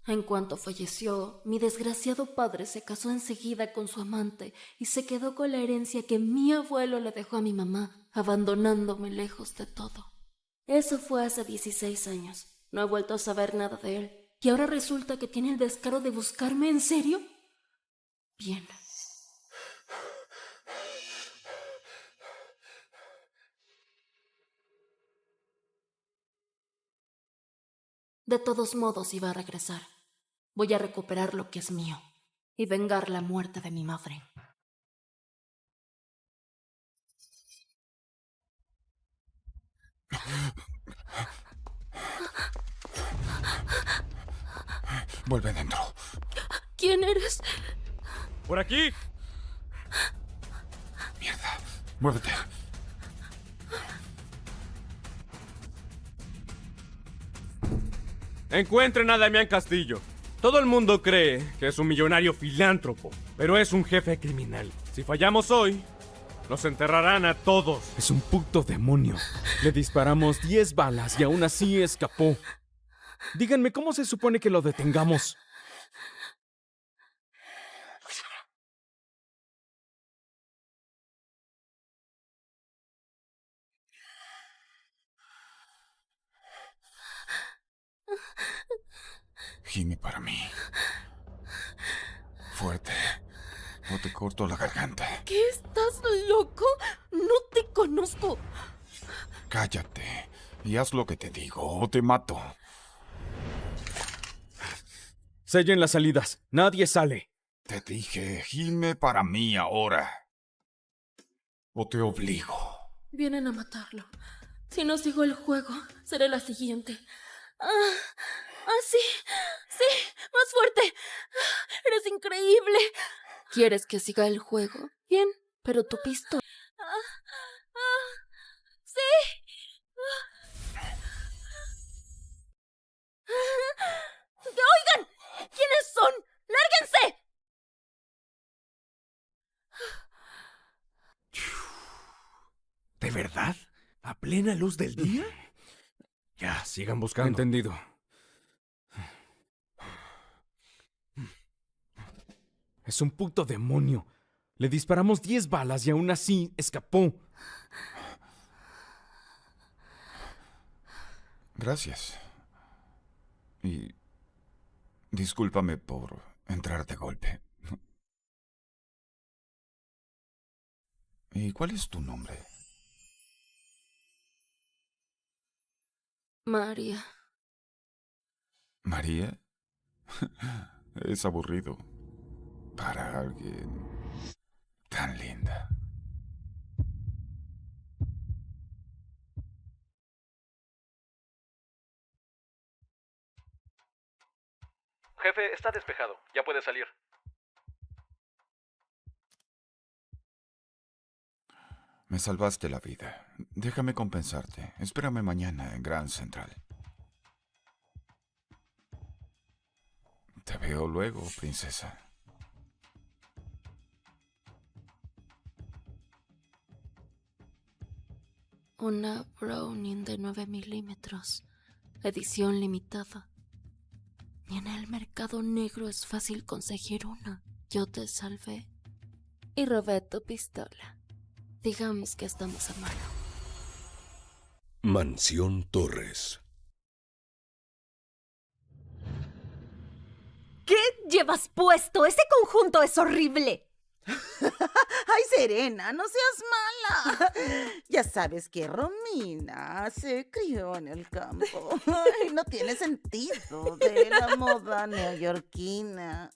En cuanto falleció, mi desgraciado padre se casó enseguida con su amante y se quedó con la herencia que mi abuelo le dejó a mi mamá, abandonándome lejos de todo. Eso fue hace 16 años. No he vuelto a saber nada de él. ¿Y ahora resulta que tiene el descaro de buscarme? ¿En serio? Bien. De todos modos iba a regresar. Voy a recuperar lo que es mío y vengar la muerte de mi madre. Vuelve dentro. ¿Quién eres? ¡Por aquí! Mierda. Muévete. Encuentren a Damián Castillo. Todo el mundo cree que es un millonario filántropo, pero es un jefe criminal. Si fallamos hoy, nos enterrarán a todos. Es un puto demonio. Le disparamos 10 balas y aún así escapó. Díganme, ¿cómo se supone que lo detengamos? Gime para mí. Fuerte. O te corto la garganta. ¿Qué? ¿Estás loco? No te conozco. Cállate y haz lo que te digo o te mato. Sellen las salidas. Nadie sale. Te dije, gime para mí ahora. O te obligo. Vienen a matarlo. Si no sigo el juego, seré la siguiente. Sí. Más fuerte. Eres increíble. ¿Quieres que siga el juego? Bien, pero tu pistola. Sí. ¡Oigan! ¿Quiénes son? ¡Lárguense! ¿De verdad? ¿A plena luz del día? Ya, sigan buscando. Entendido. Es un puto demonio. Le disparamos 10 balas y aún así escapó. Gracias. Y discúlpame por entrar de golpe. ¿Y cuál es tu nombre? María. ¿María? Es aburrido para alguien tan linda. Jefe, está despejado. Ya puede salir. Me salvaste la vida. Déjame compensarte. Espérame mañana en Grand Central. Te veo luego, princesa. Una Browning de 9 milímetros. Edición limitada. Ni en el mercado negro es fácil conseguir una. Yo te salvé y robé tu pistola. Digamos que estamos a mano. Mansión Torres. ¿Qué llevas puesto? Ese conjunto es horrible. Ay, Serena, no seas mala. Ya sabes que Romina se crió en el campo y no tiene sentido de la moda neoyorquina.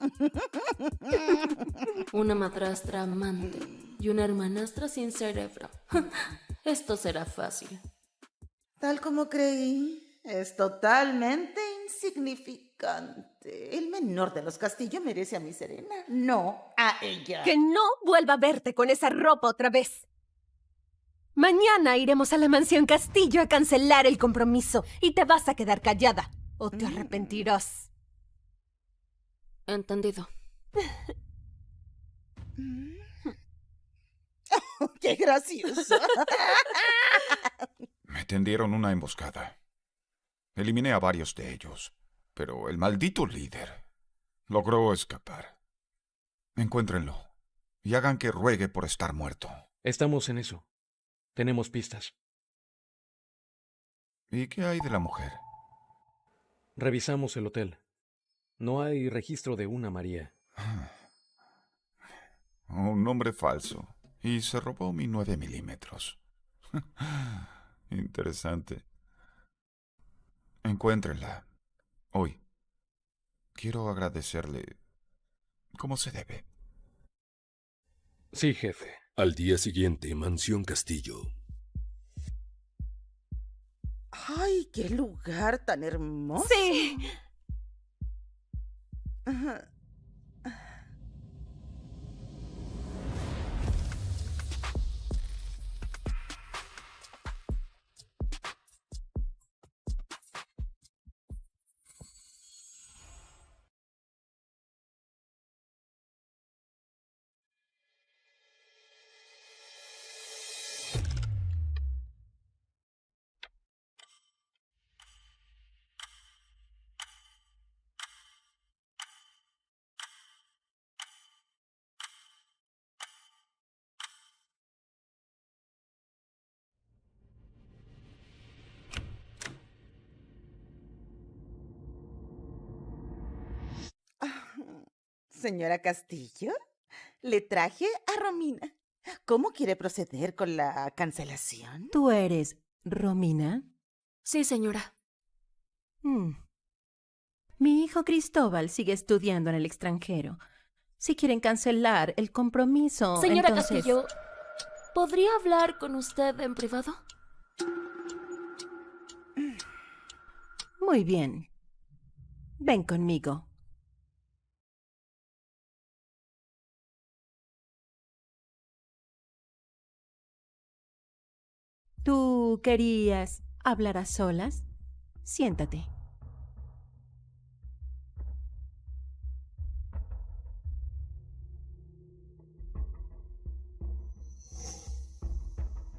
Una madrastra amante y una hermanastra sin cerebro. Esto será fácil. Tal como creí, es totalmente insignificante. El menor de los Castillo merece a mi Serena, no a ella. Que no vuelva a verte con esa ropa otra vez. Mañana iremos a la mansión Castillo a cancelar el compromiso y te vas a quedar callada o te arrepentirás. Entendido. ¡Qué gracioso! Me tendieron una emboscada. Eliminé a varios de ellos, pero el maldito líder logró escapar. Encuéntrenlo y hagan que ruegue por estar muerto. Estamos en eso. Tenemos pistas. ¿Y qué hay de la mujer? Revisamos el hotel. No hay registro de una María. Un nombre falso. Y se robó mi 9 milímetros. Interesante. Encuéntrenla. Hoy. Quiero agradecerle como se debe. Sí, jefe. Al día siguiente, Mansión Castillo. ¡Ay, qué lugar tan hermoso! Sí. Señora Castillo, le traje a Romina. ¿Cómo quiere proceder con la cancelación? ¿Tú eres Romina? Sí, señora. Mi hijo Cristóbal sigue estudiando en el extranjero. Si quieren cancelar el compromiso, Señora entonces... Castillo, ¿podría hablar con usted en privado? Muy bien. Ven conmigo. ¿Tú querías hablar a solas? Siéntate.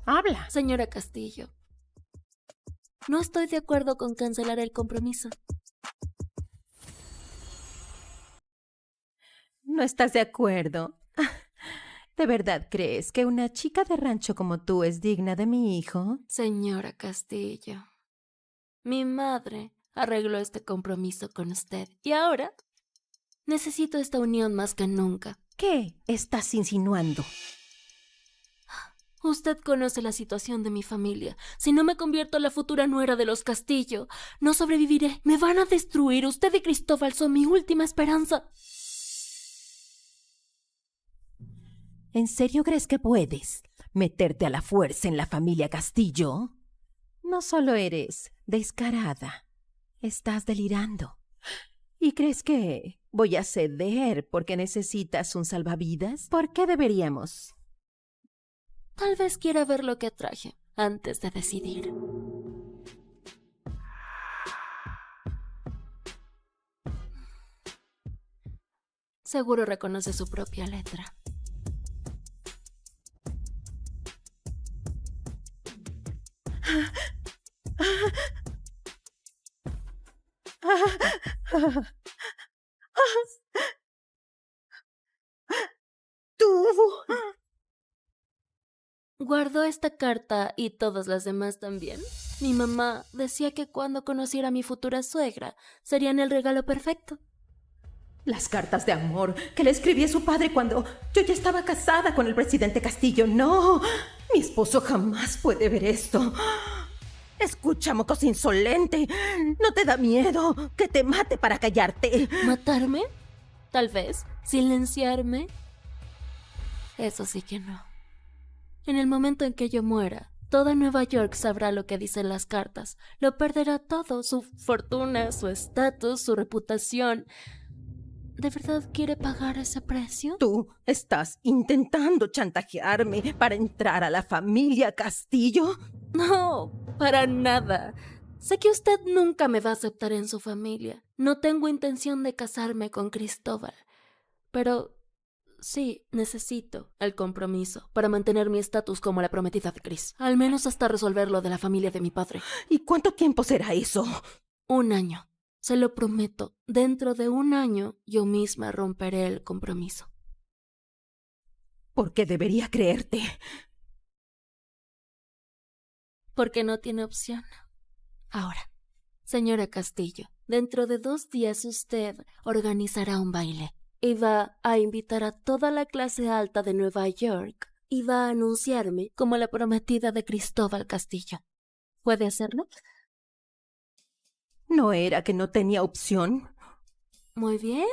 Habla. Señora Castillo, no estoy de acuerdo con cancelar el compromiso. ¿No estás de acuerdo? ¿De verdad crees que una chica de rancho como tú es digna de mi hijo? Señora Castillo, mi madre arregló este compromiso con usted y ahora necesito esta unión más que nunca. ¿Qué estás insinuando? Usted conoce la situación de mi familia. Si no me convierto en la futura nuera de los Castillo, no sobreviviré. Me van a destruir. Usted y Cristóbal son mi última esperanza. ¿En serio crees que puedes meterte a la fuerza en la familia Castillo? No solo eres descarada, estás delirando. ¿Y crees que voy a ceder porque necesitas un salvavidas? ¿Por qué deberíamos? Tal vez quiera ver lo que traje antes de decidir. Seguro reconoce su propia letra. ¡Tú! ¿Guardó esta carta y todas las demás también? Mi mamá decía que cuando conociera a mi futura suegra, serían el regalo perfecto. Las cartas de amor que le escribí a su padre cuando yo ya estaba casada con el presidente Castillo. ¡No! Mi esposo jamás puede ver esto. Escucha, mocoso insolente. ¿No te da miedo que te mate para callarte? ¿Matarme? Tal vez. ¿Silenciarme? Eso sí que no. En el momento en que yo muera, toda Nueva York sabrá lo que dicen las cartas. Lo perderá todo, su fortuna, su estatus, su reputación. ¿De verdad quiere pagar ese precio? Tú estás intentando chantajearme para entrar a la familia Castillo. No, para nada. Sé que usted nunca me va a aceptar en su familia. No tengo intención de casarme con Cristóbal. Pero sí, necesito el compromiso para mantener mi estatus como la prometida de Chris. Al menos hasta resolver lo de la familia de mi padre. ¿Y cuánto tiempo será eso? 1 año. Se lo prometo. Dentro de 1 año, yo misma romperé el compromiso. ¿Por qué debería creerte? Porque no tiene opción. Ahora, señora Castillo, dentro de 2 días usted organizará un baile y va a invitar a toda la clase alta de Nueva York y va a anunciarme como la prometida de Cristóbal Castillo. ¿Puede hacerlo? ¿No era que no tenía opción? Muy bien.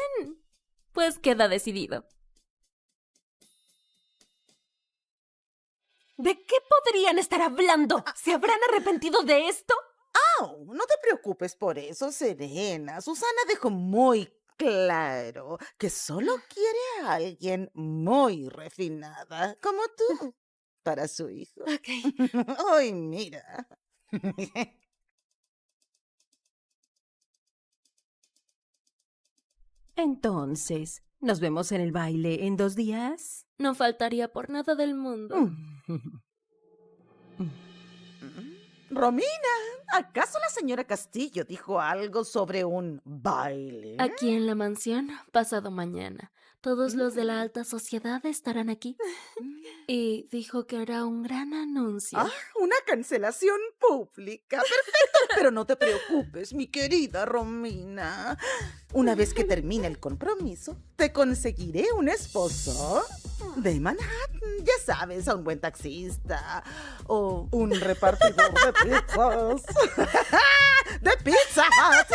Pues queda decidido. ¿De qué podrían estar hablando? ¿Se habrán arrepentido de esto? te preocupes por eso, Serena. Susana dejó muy claro que solo quiere a alguien muy refinada, como tú, para su hijo. Ok. Ay, mira. Entonces, ¿nos vemos en el baile en 2 días? No faltaría por nada del mundo. Romina, ¿acaso la señora Castillo dijo algo sobre un baile? Aquí en la mansión, pasado mañana. Todos los de la alta sociedad estarán aquí. Y dijo que hará un gran anuncio. Ah, una cancelación pública. Perfecto, pero no te preocupes, mi querida Romina. Una vez que termine el compromiso, te conseguiré un esposo de Manhattan. Ya sabes, a un buen taxista o un repartidor de pizzas. ¡De Pizza Hut!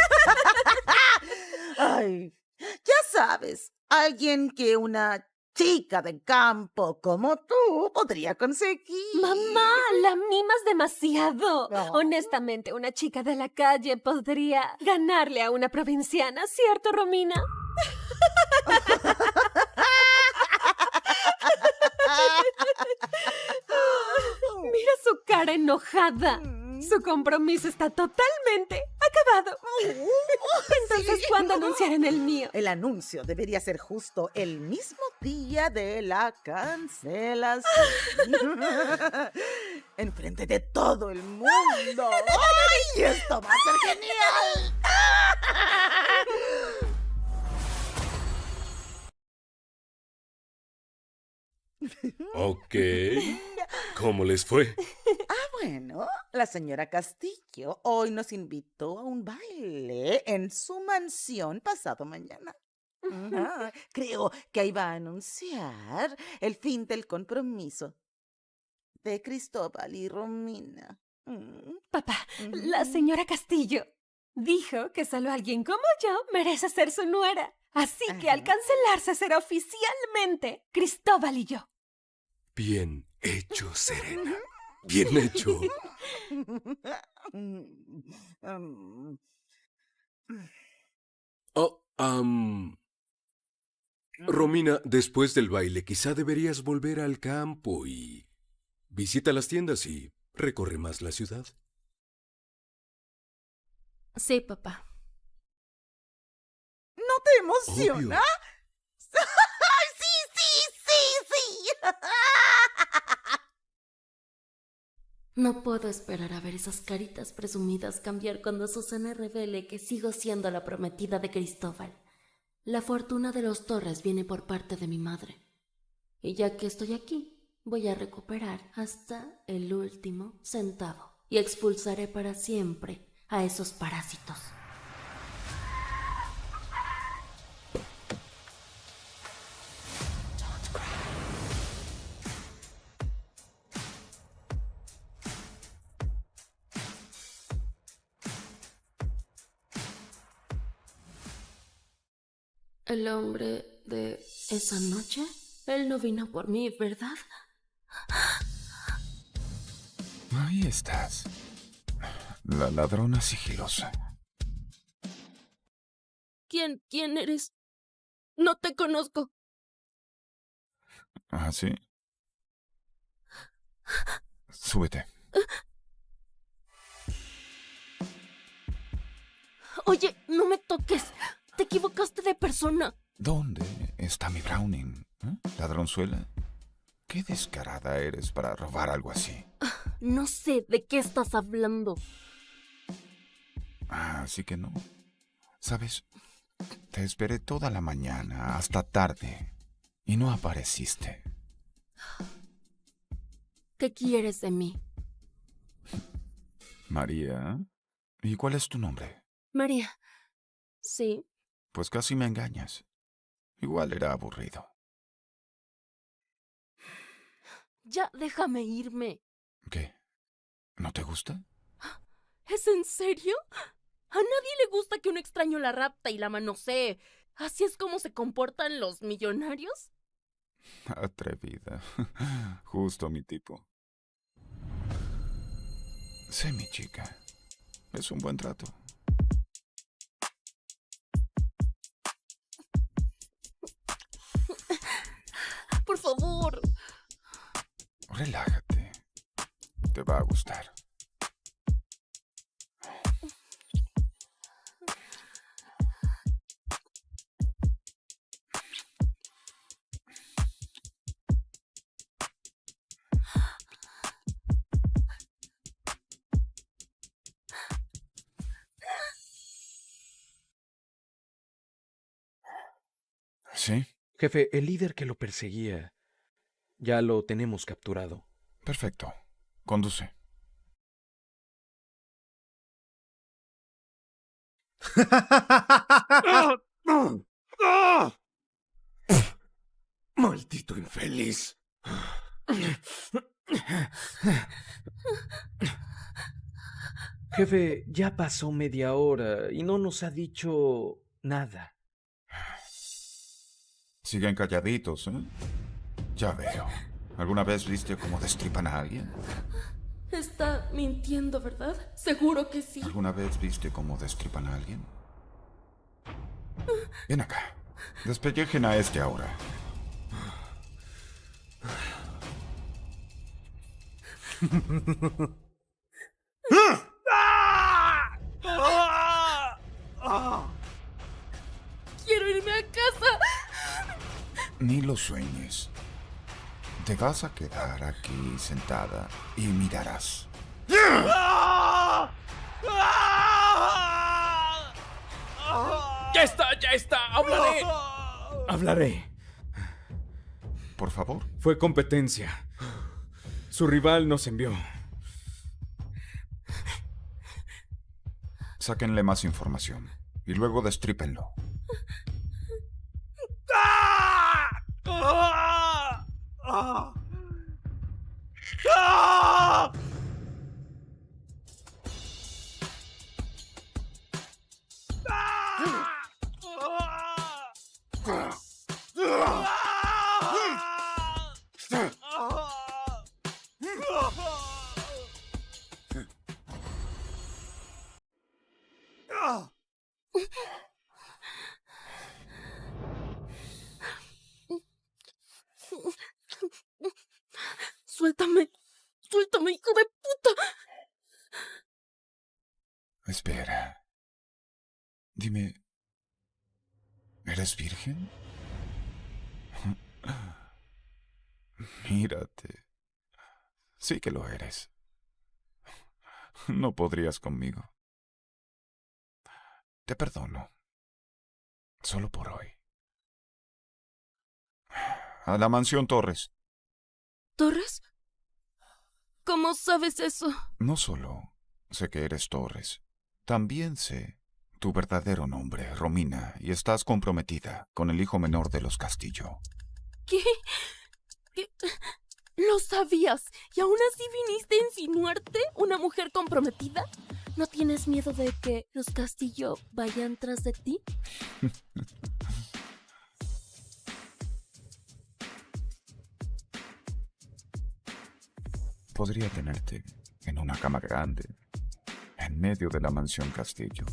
Ay, ya sabes, alguien que una chica de campo como tú podría conseguir. ¡Mamá! ¡La mimas demasiado! Honestamente, una chica de la calle podría ganarle a una provinciana, ¿cierto, Romina? Mira su cara enojada. Su compromiso está totalmente acabado. Entonces, ¿cuándo anunciarán el mío? El anuncio debería ser justo el mismo día de la cancelación. Enfrente de todo el mundo. ¡Ay, esto va a ser genial! Ok. ¿Cómo les fue? Bueno, la señora Castillo hoy nos invitó a un baile en su mansión pasado mañana. Creo que ahí va a anunciar el fin del compromiso de Cristóbal y Romina. Papá, la señora Castillo dijo que solo alguien como yo merece ser su nuera. Así que al cancelarse será oficialmente Cristóbal y yo. Bien hecho, Serena. Bien hecho. Oh, Romina, después del baile quizá deberías volver al campo y visita las tiendas y recorre más la ciudad. Sí, papá. ¿No te emociona? Obvio. ¡Ay, sí! No puedo esperar a ver esas caritas presumidas cambiar cuando Susana revele que sigo siendo la prometida de Cristóbal. La fortuna de los Torres viene por parte de mi madre. Y ya que estoy aquí, voy a recuperar hasta el último centavo y expulsaré para siempre a esos parásitos. El hombre de esa noche, él no vino por mí, ¿verdad? Ahí estás. La ladrona sigilosa. ¿Quién eres? No te conozco. ¿Ah, sí? Súbete. Oye, no me toques. Te equivocaste de persona. ¿Dónde está mi Browning? ¿Ladronzuela? Qué descarada eres para robar algo así. No sé de qué estás hablando. Ah, así que no. ¿Sabes? Te esperé toda la mañana, hasta tarde, y no apareciste. ¿Qué quieres de mí? María. ¿Y cuál es tu nombre? María. Sí. Pues casi me engañas. Igual era aburrido. Ya déjame irme. ¿Qué? ¿No te gusta? ¿Es en serio? A nadie le gusta que un extraño la rapta y la manosee. ¿Así es como se comportan los millonarios? Atrevida. Justo mi tipo. Sé mi chica. Es un buen trato. Por favor. Relájate. Te va a gustar. ¿Sí? Jefe, el líder que lo perseguía, ya lo tenemos capturado. Perfecto. Conduce. Maldito infeliz. Jefe, ya pasó media hora y no nos ha dicho nada. Siguen calladitos, ¿eh? Ya veo. ¿Alguna vez viste cómo destripan a alguien? Está mintiendo, ¿verdad? Seguro que sí. ¿Alguna vez viste cómo destripan a alguien? Ven acá. Despellejen a este ahora. Quiero irme a casa. Ni lo sueñes. Te vas a quedar aquí sentada y mirarás. ¡Ya está, ya está! ¡Hablaré! Hablaré. Por favor. Fue competencia. Su rival nos envió. Sáquenle más información y luego destrípenlo. Suéltame. Suéltame, hijo de puta. Espera. Dime, ¿eres virgen? Mírate. Sí que lo eres. No podrías conmigo. Te perdono. Solo por hoy. A la mansión Torres. ¿Torres? ¿Cómo sabes eso? No solo sé que eres Torres, también sé tu verdadero nombre, Romina, y estás comprometida con el hijo menor de los Castillo. ¿Qué? ¿Lo sabías? ¿Y aún así viniste a insinuarte una mujer comprometida? ¿No tienes miedo de que los Castillo vayan tras de ti? Podría tenerte en una cama grande, en medio de la mansión Castillo.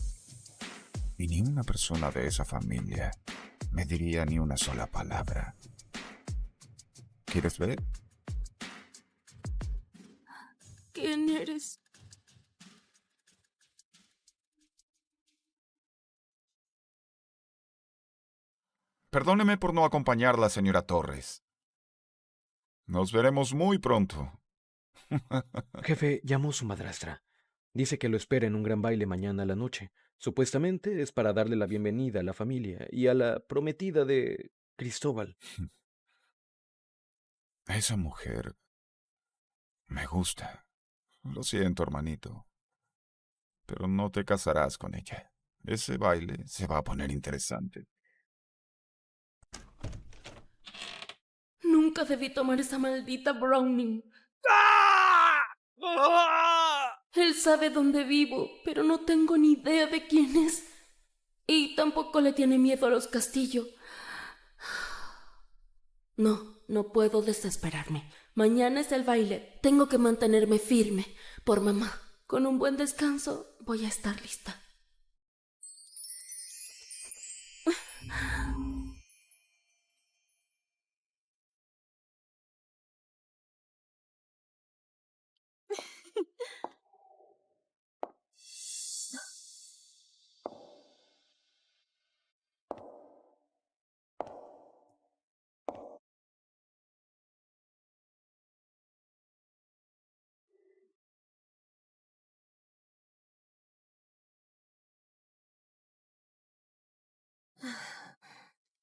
Y ni una persona de esa familia me diría ni una sola palabra. ¿Quieres ver? ¿Quién eres? Perdóneme por no acompañarla, señora Torres. Nos veremos muy pronto. Jefe, llamó su madrastra. Dice que lo espera en un gran baile mañana a la noche. Supuestamente es para darle la bienvenida a la familia y a la prometida de Cristóbal. Esa mujer me gusta. Lo siento, hermanito. Pero no te casarás con ella. Ese baile se va a poner interesante. Nunca debí tomar esa maldita Browning. Él sabe dónde vivo, pero no tengo ni idea de quién es. Y tampoco le tiene miedo a los Castillo. No puedo desesperarme. Mañana es el baile. Tengo que mantenerme firme. Por mamá, Con un buen descanso voy a estar lista.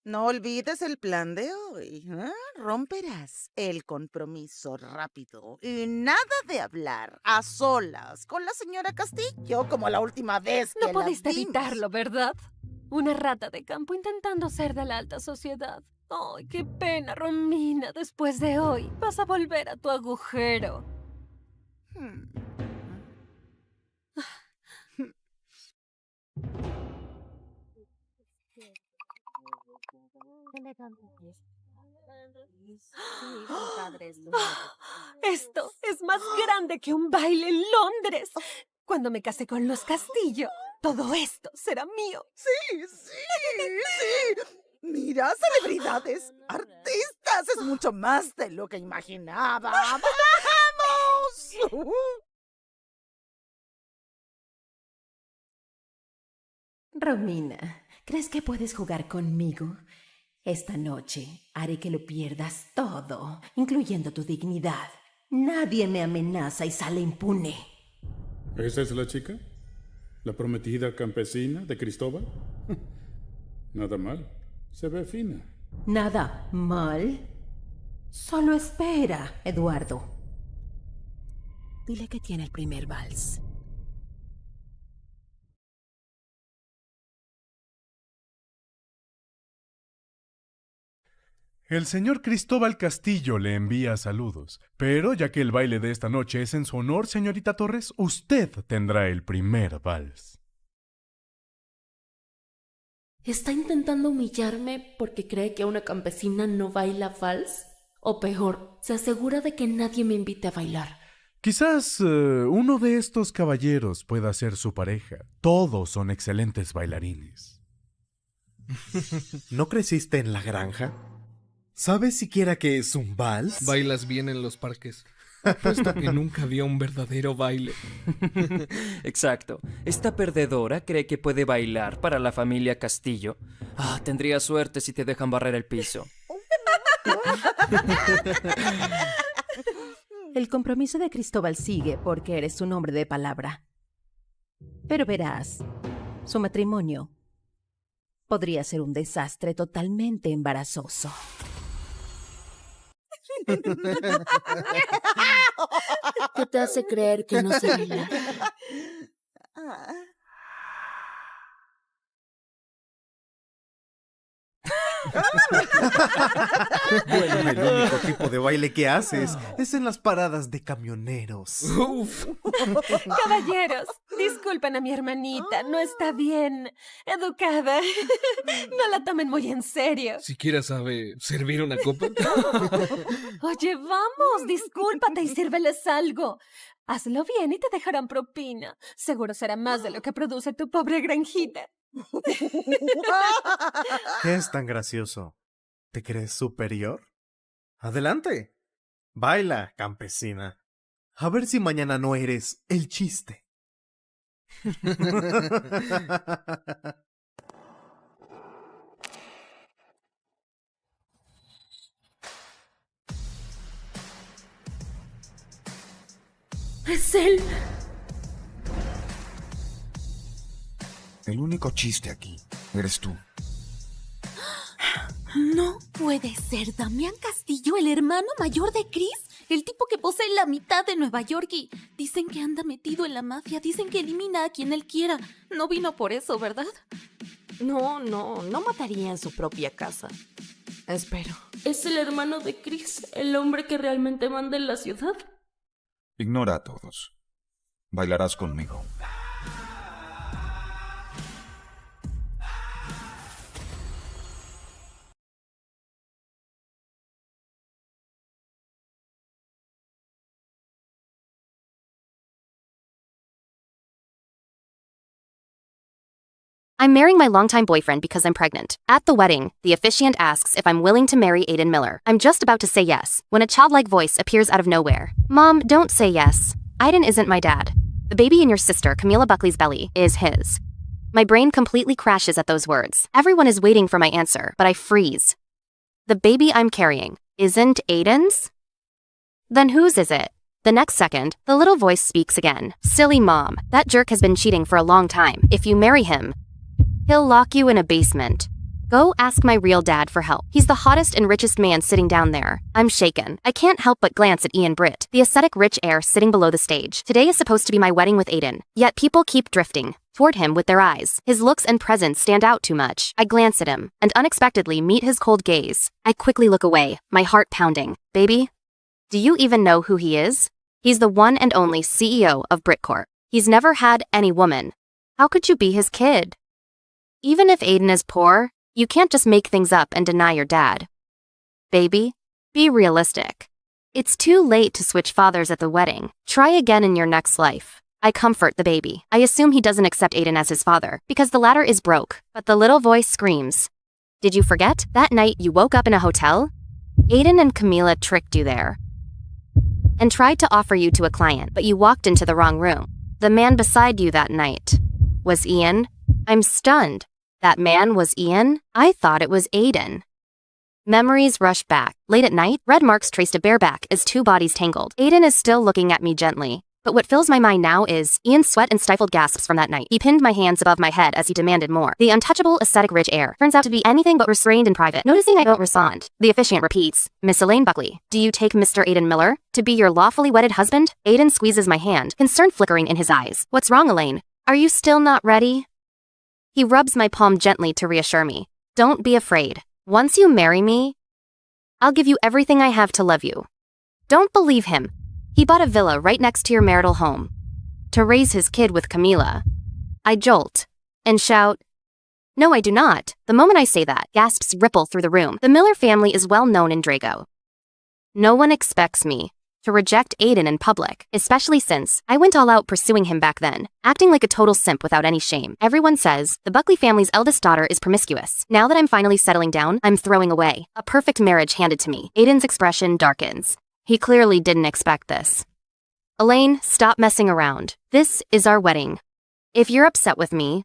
No olvides el plan de hoy. Romperás el compromiso rápido y nada de hablar a solas con la señora Castillo como la última vez que No la pudiste vimos. evitarlo, ¿verdad? Una rata de campo intentando ser de la alta sociedad. ¡Ay, qué pena, Romina! Después de hoy, vas a volver a tu agujero. Esto es más grande que un baile en Londres. Cuando me casé con los Castillo, todo esto será mío. Sí. Mira, celebridades, artistas, es mucho más de lo que imaginaba. ¡Vamos! Romina, ¿crees que puedes jugar conmigo? Esta noche haré que lo pierdas todo, incluyendo tu dignidad. Nadie me amenaza y sale impune. ¿Esa es la chica? ¿La prometida campesina de Cristóbal? Nada mal. Se ve fina. ¿Nada mal? Solo espera, Eduardo. Dile que tiene el primer vals. El señor Cristóbal Castillo le envía saludos, pero ya que el baile de esta noche es en su honor, señorita Torres, usted tendrá el primer vals. ¿Está intentando humillarme porque cree que una campesina no baila vals? O peor, se asegura de que nadie me invite a bailar. Quizás uno de estos caballeros pueda ser su pareja. Todos son excelentes bailarines. ¿No creciste en la granja? ¿Sabes siquiera qué es un vals? Bailas bien en los parques. Apuesto que nunca había un verdadero baile. Exacto. Esta perdedora cree que puede bailar para la familia Castillo. Tendría suerte si te dejan barrer el piso. El compromiso de Cristóbal sigue porque eres un hombre de palabra. Pero verás, su matrimonio podría ser un desastre totalmente embarazoso. ¿Qué te hace creer que no sé bailar? Bueno, el único tipo de baile que haces es en las paradas de camioneros. Uf. Caballeros, disculpen a mi hermanita, no está bien educada. No la tomen muy en serio. ¿Siquiera sabe servir una copa? Oye, vamos, discúlpate y sírveles algo. Hazlo bien y te dejarán propina. Seguro será más de lo que produce tu pobre granjita. ¿Qué es tan gracioso? ¿Te crees superior? Adelante. Baila, campesina. A ver si mañana no eres el chiste. ¡Es él! El único chiste aquí eres tú. No puede ser. Damián Castillo, el hermano mayor de Chris. El tipo que posee la mitad de Nueva York y dicen que anda metido en la mafia. Dicen que elimina a quien él quiera. No vino por eso, ¿verdad? No mataría en su propia casa. Espero. Es el hermano de Chris, el hombre que realmente manda en la ciudad. Ignora a todos. Bailarás conmigo. I'm marrying my longtime boyfriend because I'm pregnant. At the wedding, the officiant asks if I'm willing to marry Aiden Miller. I'm just about to say yes, when a childlike voice appears out of nowhere. Mom, don't say yes. Aiden isn't my dad. The baby in your sister, Camilla Buckley's belly, is his. My brain completely crashes at those words. Everyone is waiting for my answer, but I freeze. The baby I'm carrying isn't Aiden's? Then whose is it? The next second, the little voice speaks again. Silly mom, that jerk has been cheating for a long time. If you marry him, he'll lock you in a basement. Go ask my real dad for help. He's the hottest and richest man sitting down there. I'm shaken. I can't help but glance at Ian Britt, the aesthetic rich heir sitting below the stage. Today is supposed to be my wedding with Aiden, yet people keep drifting toward him with their eyes. His looks and presence stand out too much. I glance at him and unexpectedly meet his cold gaze. I quickly look away, my heart pounding. Baby, do you even know who he is? He's the one and only CEO of Brit Corp. He's never had any woman. How could you be his kid? Even if Aiden is poor, you can't just make things up and deny your dad. Baby, be realistic. It's too late to switch fathers at the wedding. Try again in your next life. I comfort the baby. I assume he doesn't accept Aiden as his father, because the latter is broke. But the little voice screams, did you forget? That night you woke up in a hotel? Aiden and Camila tricked you there and tried to offer you to a client, but you walked into the wrong room. The man beside you that night was Ian. I'm stunned. That man was Ian? I thought it was Aiden. Memories rush back. Late at night, red marks traced a bareback as two bodies tangled. Aiden is still looking at me gently. But what fills my mind now is Ian's sweat and stifled gasps from that night. He pinned my hands above my head as he demanded more. The untouchable, aesthetic rich heir turns out to be anything but restrained in private. Noticing I don't respond, the officiant repeats, Miss Elaine Buckley, do you take Mr. Aiden Miller to be your lawfully wedded husband? Aiden squeezes my hand, concern flickering in his eyes. What's wrong, Elaine? Are you still not ready? He rubs my palm gently to reassure me. Don't be afraid. Once you marry me, I'll give you everything I have to love you. Don't believe him. He bought a villa right next to your marital home to raise his kid with Camila. I jolt and shout, no, I do not. The moment I say that, gasps ripple through the room. The Miller family is well known in Drago. No one expects me to reject Aiden in public, especially since I went all out pursuing him back then, acting like a total simp without any shame. Everyone says the Buckley family's eldest daughter is promiscuous. Now that I'm finally settling down, I'm throwing away a perfect marriage handed to me. Aiden's expression darkens. He clearly didn't expect this. Elaine, stop messing around. This is our wedding. If you're upset with me,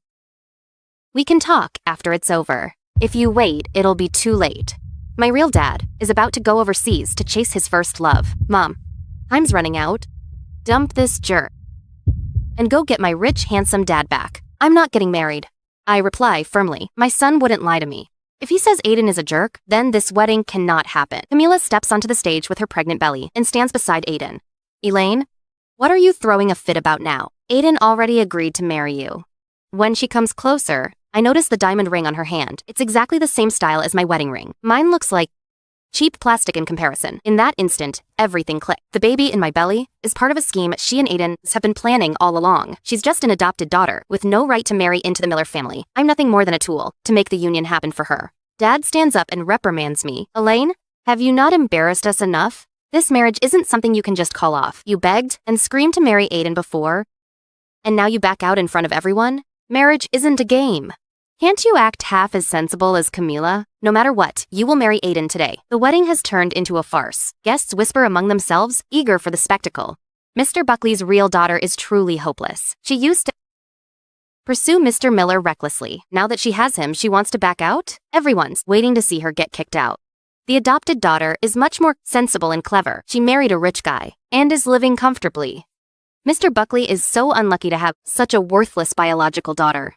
we can talk after it's over. If you wait, it'll be too late. My real dad is about to go overseas to chase his first love. Mom, time's running out. Dump this jerk and go get my rich, handsome dad back. I'm not getting married. I reply firmly. My son wouldn't lie to me. If he says Aiden is a jerk, then this wedding cannot happen. Camila steps onto the stage with her pregnant belly and stands beside Aiden. Elaine, what are you throwing a fit about now? Aiden already agreed to marry you. When she comes closer, I notice the diamond ring on her hand. It's exactly the same style as my wedding ring. Mine looks like cheap plastic in comparison. In that instant, everything clicked. The baby in my belly is part of a scheme she and Aiden have been planning all along. She's just an adopted daughter with no right to marry into the Miller family. I'm nothing more than a tool to make the union happen for her. Dad stands up and reprimands me. Elaine, have you not embarrassed us enough? This marriage isn't something you can just call off. You begged and screamed to marry Aiden before, and now you back out in front of everyone? Marriage isn't a game. Can't you act half as sensible as Camila? No matter what, you will marry Aiden today. The wedding has turned into a farce. Guests whisper among themselves, eager for the spectacle. Mr. Buckley's real daughter is truly hopeless. She used to pursue Mr. Miller recklessly. Now that she has him, she wants to back out? Everyone's waiting to see her get kicked out. The adopted daughter is much more sensible and clever. She married a rich guy and is living comfortably. Mr. Buckley is so unlucky to have such a worthless biological daughter.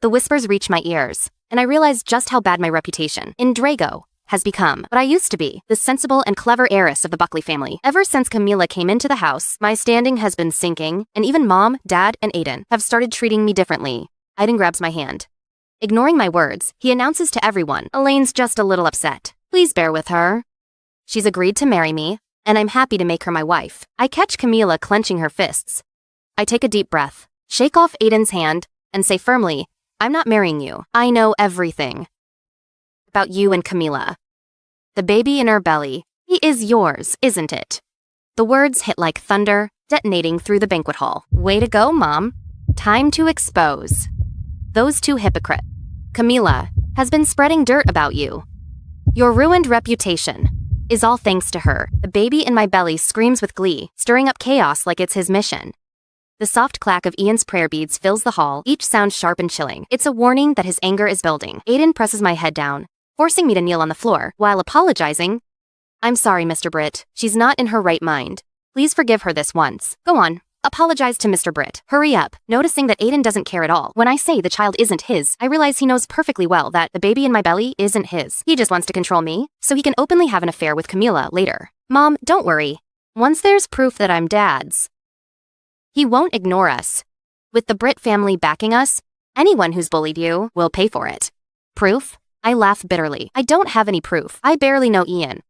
The whispers reach my ears, and I realize just how bad my reputation in Drago has become. But I used to be the sensible and clever heiress of the Buckley family. Ever since Camila came into the house, my standing has been sinking, and even Mom, Dad, and Aiden have started treating me differently. Aiden grabs my hand. Ignoring my words, he announces to everyone, Elaine's just a little upset. Please bear with her. She's agreed to marry me, and I'm happy to make her my wife. I catch Camila clenching her fists. I take a deep breath, shake off Aiden's hand, and say firmly, I'm not marrying you. I know everything about you and Camila. The baby in her belly, he is yours, isn't it? The words hit like thunder, detonating through the banquet hall. Way to go, Mom. Time to expose. Those two hypocrites. Camila has been spreading dirt about you. Your ruined reputation is all thanks to her. The baby in my belly screams with glee, stirring up chaos like it's his mission. The soft clack of Ian's prayer beads fills the hall, each sound sharp and chilling. It's a warning that his anger is building. Aiden presses my head down, forcing me to kneel on the floor, while apologizing. I'm sorry, Mr. Britt. She's not in her right mind. Please forgive her this once. Go on. Apologize to Mr. Britt. Hurry up. Noticing that Aiden doesn't care at all. When I say the child isn't his, I realize he knows perfectly well that the baby in my belly isn't his. He just wants to control me, so he can openly have an affair with Camila later. Mom, don't worry. Once there's proof that I'm dad's, he won't ignore us. With the Britt family backing us, anyone who's bullied you will pay for it. Proof? I laugh bitterly. I don't have any proof. I barely know Ian.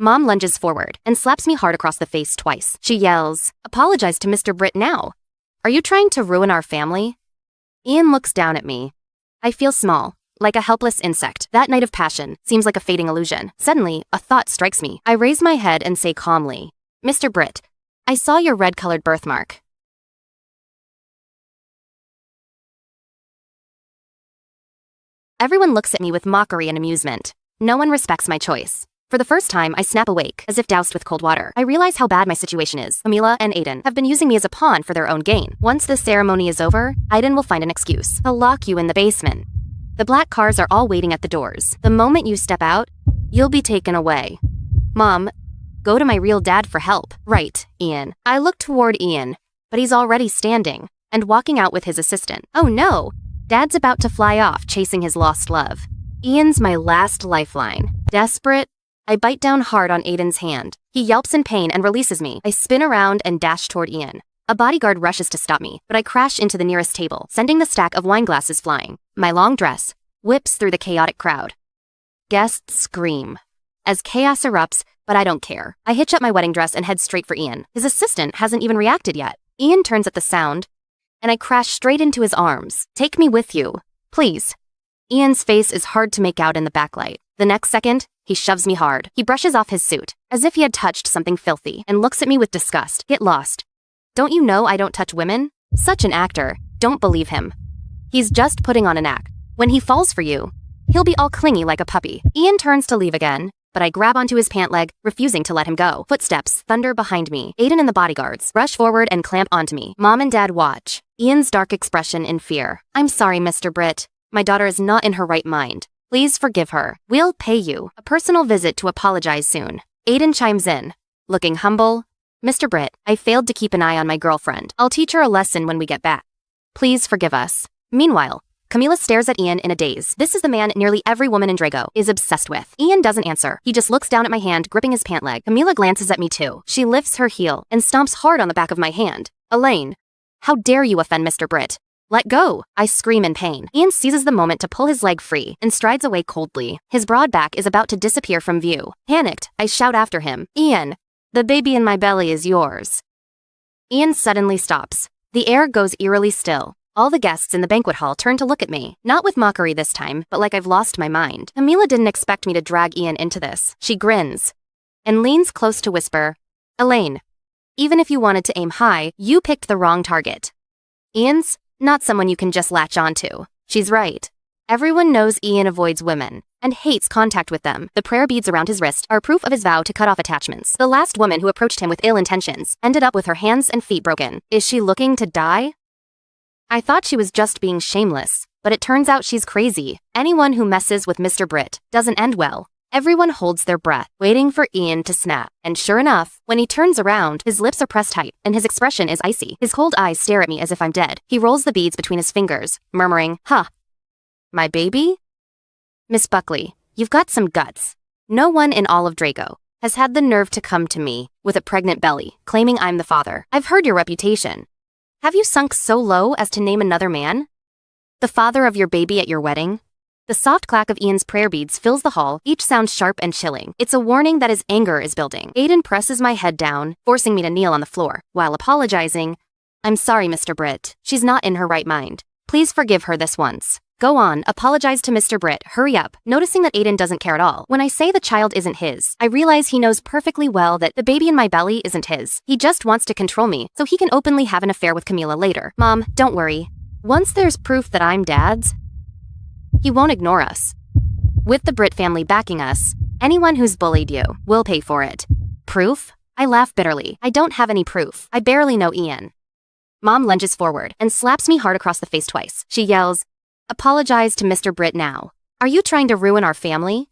Mom lunges forward and slaps me hard across the face twice. She yells, "Apologize to Mr. Britt now. Are you trying to ruin our family?" Ian looks down at me. I feel small, like a helpless insect. That night of passion seems like a fading illusion. Suddenly, a thought strikes me. I raise my head and say calmly, "Mr. Britt, I saw your red-colored birthmark." Everyone looks at me with mockery and amusement. No one respects my choice. For the first time, I snap awake, as if doused with cold water. I realize how bad my situation is. Camila and Aiden have been using me as a pawn for their own gain. Once this ceremony is over, Aiden will find an excuse. He'll lock you in the basement. The black cars are all waiting at the doors. The moment you step out, you'll be taken away. Mom, go to my real dad for help. Right, Ian. I look toward Ian, but he's already standing and walking out with his assistant. Oh no! Dad's about to fly off chasing his lost love. Ian's my last lifeline. Desperate, I bite down hard on Aiden's hand. He yelps in pain and releases me. I spin around and dash toward Ian. A bodyguard rushes to stop me, but I crash into the nearest table, sending the stack of wine glasses flying. My long dress whips through the chaotic crowd. Guests scream as chaos erupts, but I don't care. I hitch up my wedding dress and head straight for Ian. His assistant hasn't even reacted yet. Ian turns at the sound, and I crash straight into his arms. Take me with you, please. Ian's face is hard to make out in the backlight. The next second, he shoves me hard. He brushes off his suit, as if he had touched something filthy, and looks at me with disgust. Get lost. Don't you know I don't touch women? Such an actor. Don't believe him. He's just putting on an act. When he falls for you, he'll be all clingy like a puppy. Ian turns to leave again, but I grab onto his pant leg, refusing to let him go. Footsteps thunder behind me. Aiden and the bodyguards rush forward and clamp onto me. Mom and Dad watch. Ian's dark expression in fear. I'm sorry, Mr. Britt. My daughter is not in her right mind. Please forgive her. We'll pay you a personal visit to apologize soon. Aiden chimes in, looking humble. Mr. Britt, I failed to keep an eye on my girlfriend. I'll teach her a lesson when we get back. Please forgive us. Meanwhile, Camila stares at Ian in a daze. This is the man nearly every woman in Drago is obsessed with. Ian doesn't answer. He just looks down at my hand, gripping his pant leg. Camila glances at me too. She lifts her heel and stomps hard on the back of my hand. Elaine, how dare you offend Mr. Britt? Let go! I scream in pain. Ian seizes the moment to pull his leg free and strides away coldly. His broad back is about to disappear from view. Panicked, I shout after him. Ian, the baby in my belly is yours. Ian suddenly stops. The air goes eerily still. All the guests in the banquet hall turn to look at me. Not with mockery this time, but like I've lost my mind. Camila didn't expect me to drag Ian into this. She grins and leans close to whisper, Elaine, even if you wanted to aim high, you picked the wrong target. Ian's not someone you can just latch onto. She's right. Everyone knows Ian avoids women and hates contact with them. The prayer beads around his wrist are proof of his vow to cut off attachments. The last woman who approached him with ill intentions ended up with her hands and feet broken. Is she looking to die? I thought she was just being shameless, but it turns out she's crazy. Anyone who messes with Mr. Britt doesn't end well. Everyone holds their breath, waiting for Ian to snap. And sure enough, when he turns around, his lips are pressed tight, and his expression is icy. His cold eyes stare at me as if I'm dead. He rolls the beads between his fingers, murmuring, Huh. My baby? Miss Buckley, you've got some guts. No one in all of Draco has had the nerve to come to me with a pregnant belly, claiming I'm the father. I've heard your reputation. Have you sunk so low as to name another man? The father of your baby at your wedding? The soft clack of Ian's prayer beads fills the hall, each sound sharp and chilling. It's a warning that his anger is building. Aiden presses my head down, forcing me to kneel on the floor, while apologizing. I'm sorry, Mr. Britt. She's not in her right mind. Please forgive her this once. Go on, apologize to Mr. Britt. Hurry up. Noticing that Aiden doesn't care at all. When I say the child isn't his, I realize he knows perfectly well that the baby in my belly isn't his. He just wants to control me, so he can openly have an affair with Camila later. Mom, don't worry. Once there's proof that I'm Dad's, he won't ignore us. With the Britt family backing us, anyone who's bullied you will pay for it. Proof? I laugh bitterly. I don't have any proof. I barely know Ian. Mom lunges forward and slaps me hard across the face twice. She yells, "Apologize to Mr. Britt now. Are you trying to ruin our family?"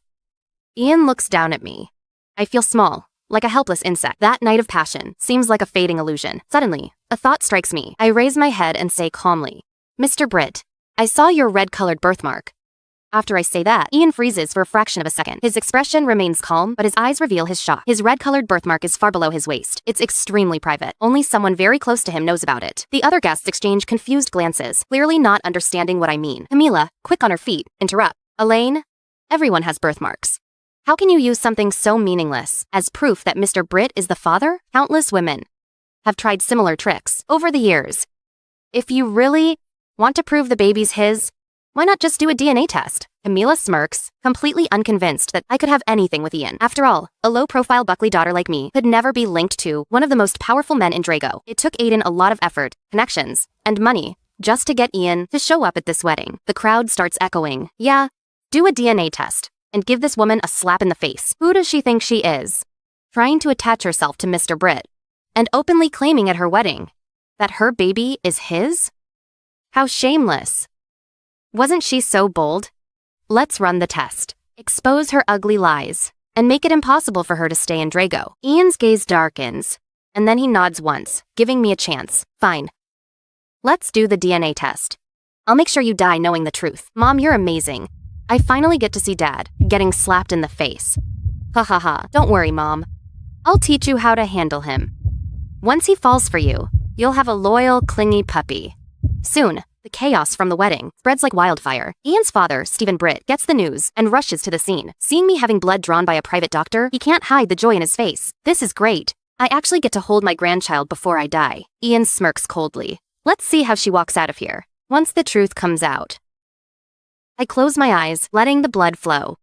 Ian looks down at me. I feel small, like a helpless insect. That night of passion seems like a fading illusion. Suddenly, a thought strikes me. I raise my head and say calmly, "Mr. Britt, I saw your red-colored birthmark." After I say that, Ian freezes for a fraction of a second. His expression remains calm, but his eyes reveal his shock. His red-colored birthmark is far below his waist. It's extremely private. Only someone very close to him knows about it. The other guests exchange confused glances, clearly not understanding what I mean. Camila, quick on her feet, interrupt. Elaine, everyone has birthmarks. How can you use something so meaningless as proof that Mr. Britt is the father? Countless women have tried similar tricks over the years. If you really want to prove the baby's his, why not just do a DNA test? Camila smirks, completely unconvinced that I could have anything with Ian. After all, a low-profile Buckley daughter like me could never be linked to one of the most powerful men in Drago. It took Aiden a lot of effort, connections, and money just to get Ian to show up at this wedding. The crowd starts echoing, "Yeah, do a DNA test and give this woman a slap in the face. Who does she think she is? Trying to attach herself to Mr. Britt and openly claiming at her wedding that her baby is his? How shameless. Wasn't she so bold? Let's run the test. Expose her ugly lies, and make it impossible for her to stay in Drago." Ian's gaze darkens, and then he nods once, giving me a chance. Fine. Let's do the DNA test. I'll make sure you die knowing the truth. Mom, you're amazing. I finally get to see Dad getting slapped in the face. Ha ha ha. Don't worry, Mom. I'll teach you how to handle him. Once he falls for you, you'll have a loyal, clingy puppy. Soon, the chaos from the wedding spreads like wildfire. Ian's father, Stephen Britt, gets the news and rushes to the scene. Seeing me having blood drawn by a private doctor, he can't hide the joy in his face. This is great. I actually get to hold my grandchild before I die. Ian smirks coldly. Let's see how she walks out of here, once the truth comes out. I close my eyes, letting the blood flow.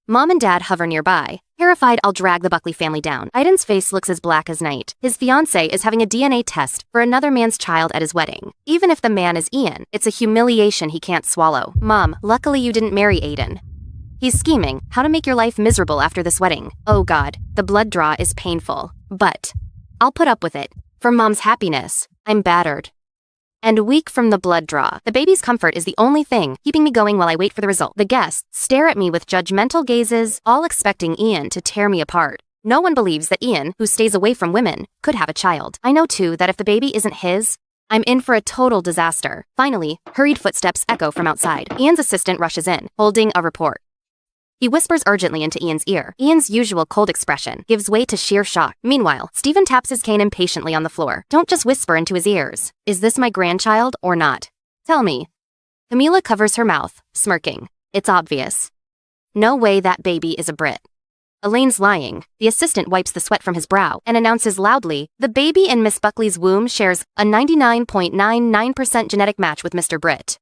Mom and Dad hover nearby. Terrified, I'll drag the Buckley family down. Aiden's face looks as black as night. His fiancée is having a DNA test for another man's child at his wedding. Even if the man is Ian, it's a humiliation he can't swallow. Mom, luckily you didn't marry Aiden. He's scheming how to make your life miserable after this wedding. Oh God, the blood draw is painful. But I'll put up with it. For Mom's happiness, I'm battered and weak from the blood draw. The baby's comfort is the only thing keeping me going while I wait for the result. The guests stare at me with judgmental gazes, all expecting Ian to tear me apart. No one believes that Ian, who stays away from women, could have a child. I know too that if the baby isn't his, I'm in for a total disaster. Finally, hurried footsteps echo from outside. Ian's assistant rushes in, holding a report. He whispers urgently into Ian's ear. Ian's usual cold expression gives way to sheer shock. Meanwhile, Stephen taps his cane impatiently on the floor. Don't just whisper into his ears. Is this my grandchild or not? Tell me. Camila covers her mouth, smirking. It's obvious. No way that baby is a Brit. Elaine's lying. The assistant wipes the sweat from his brow and announces loudly, the baby in Miss Buckley's womb shares a 99.99% genetic match with Mr. Britt.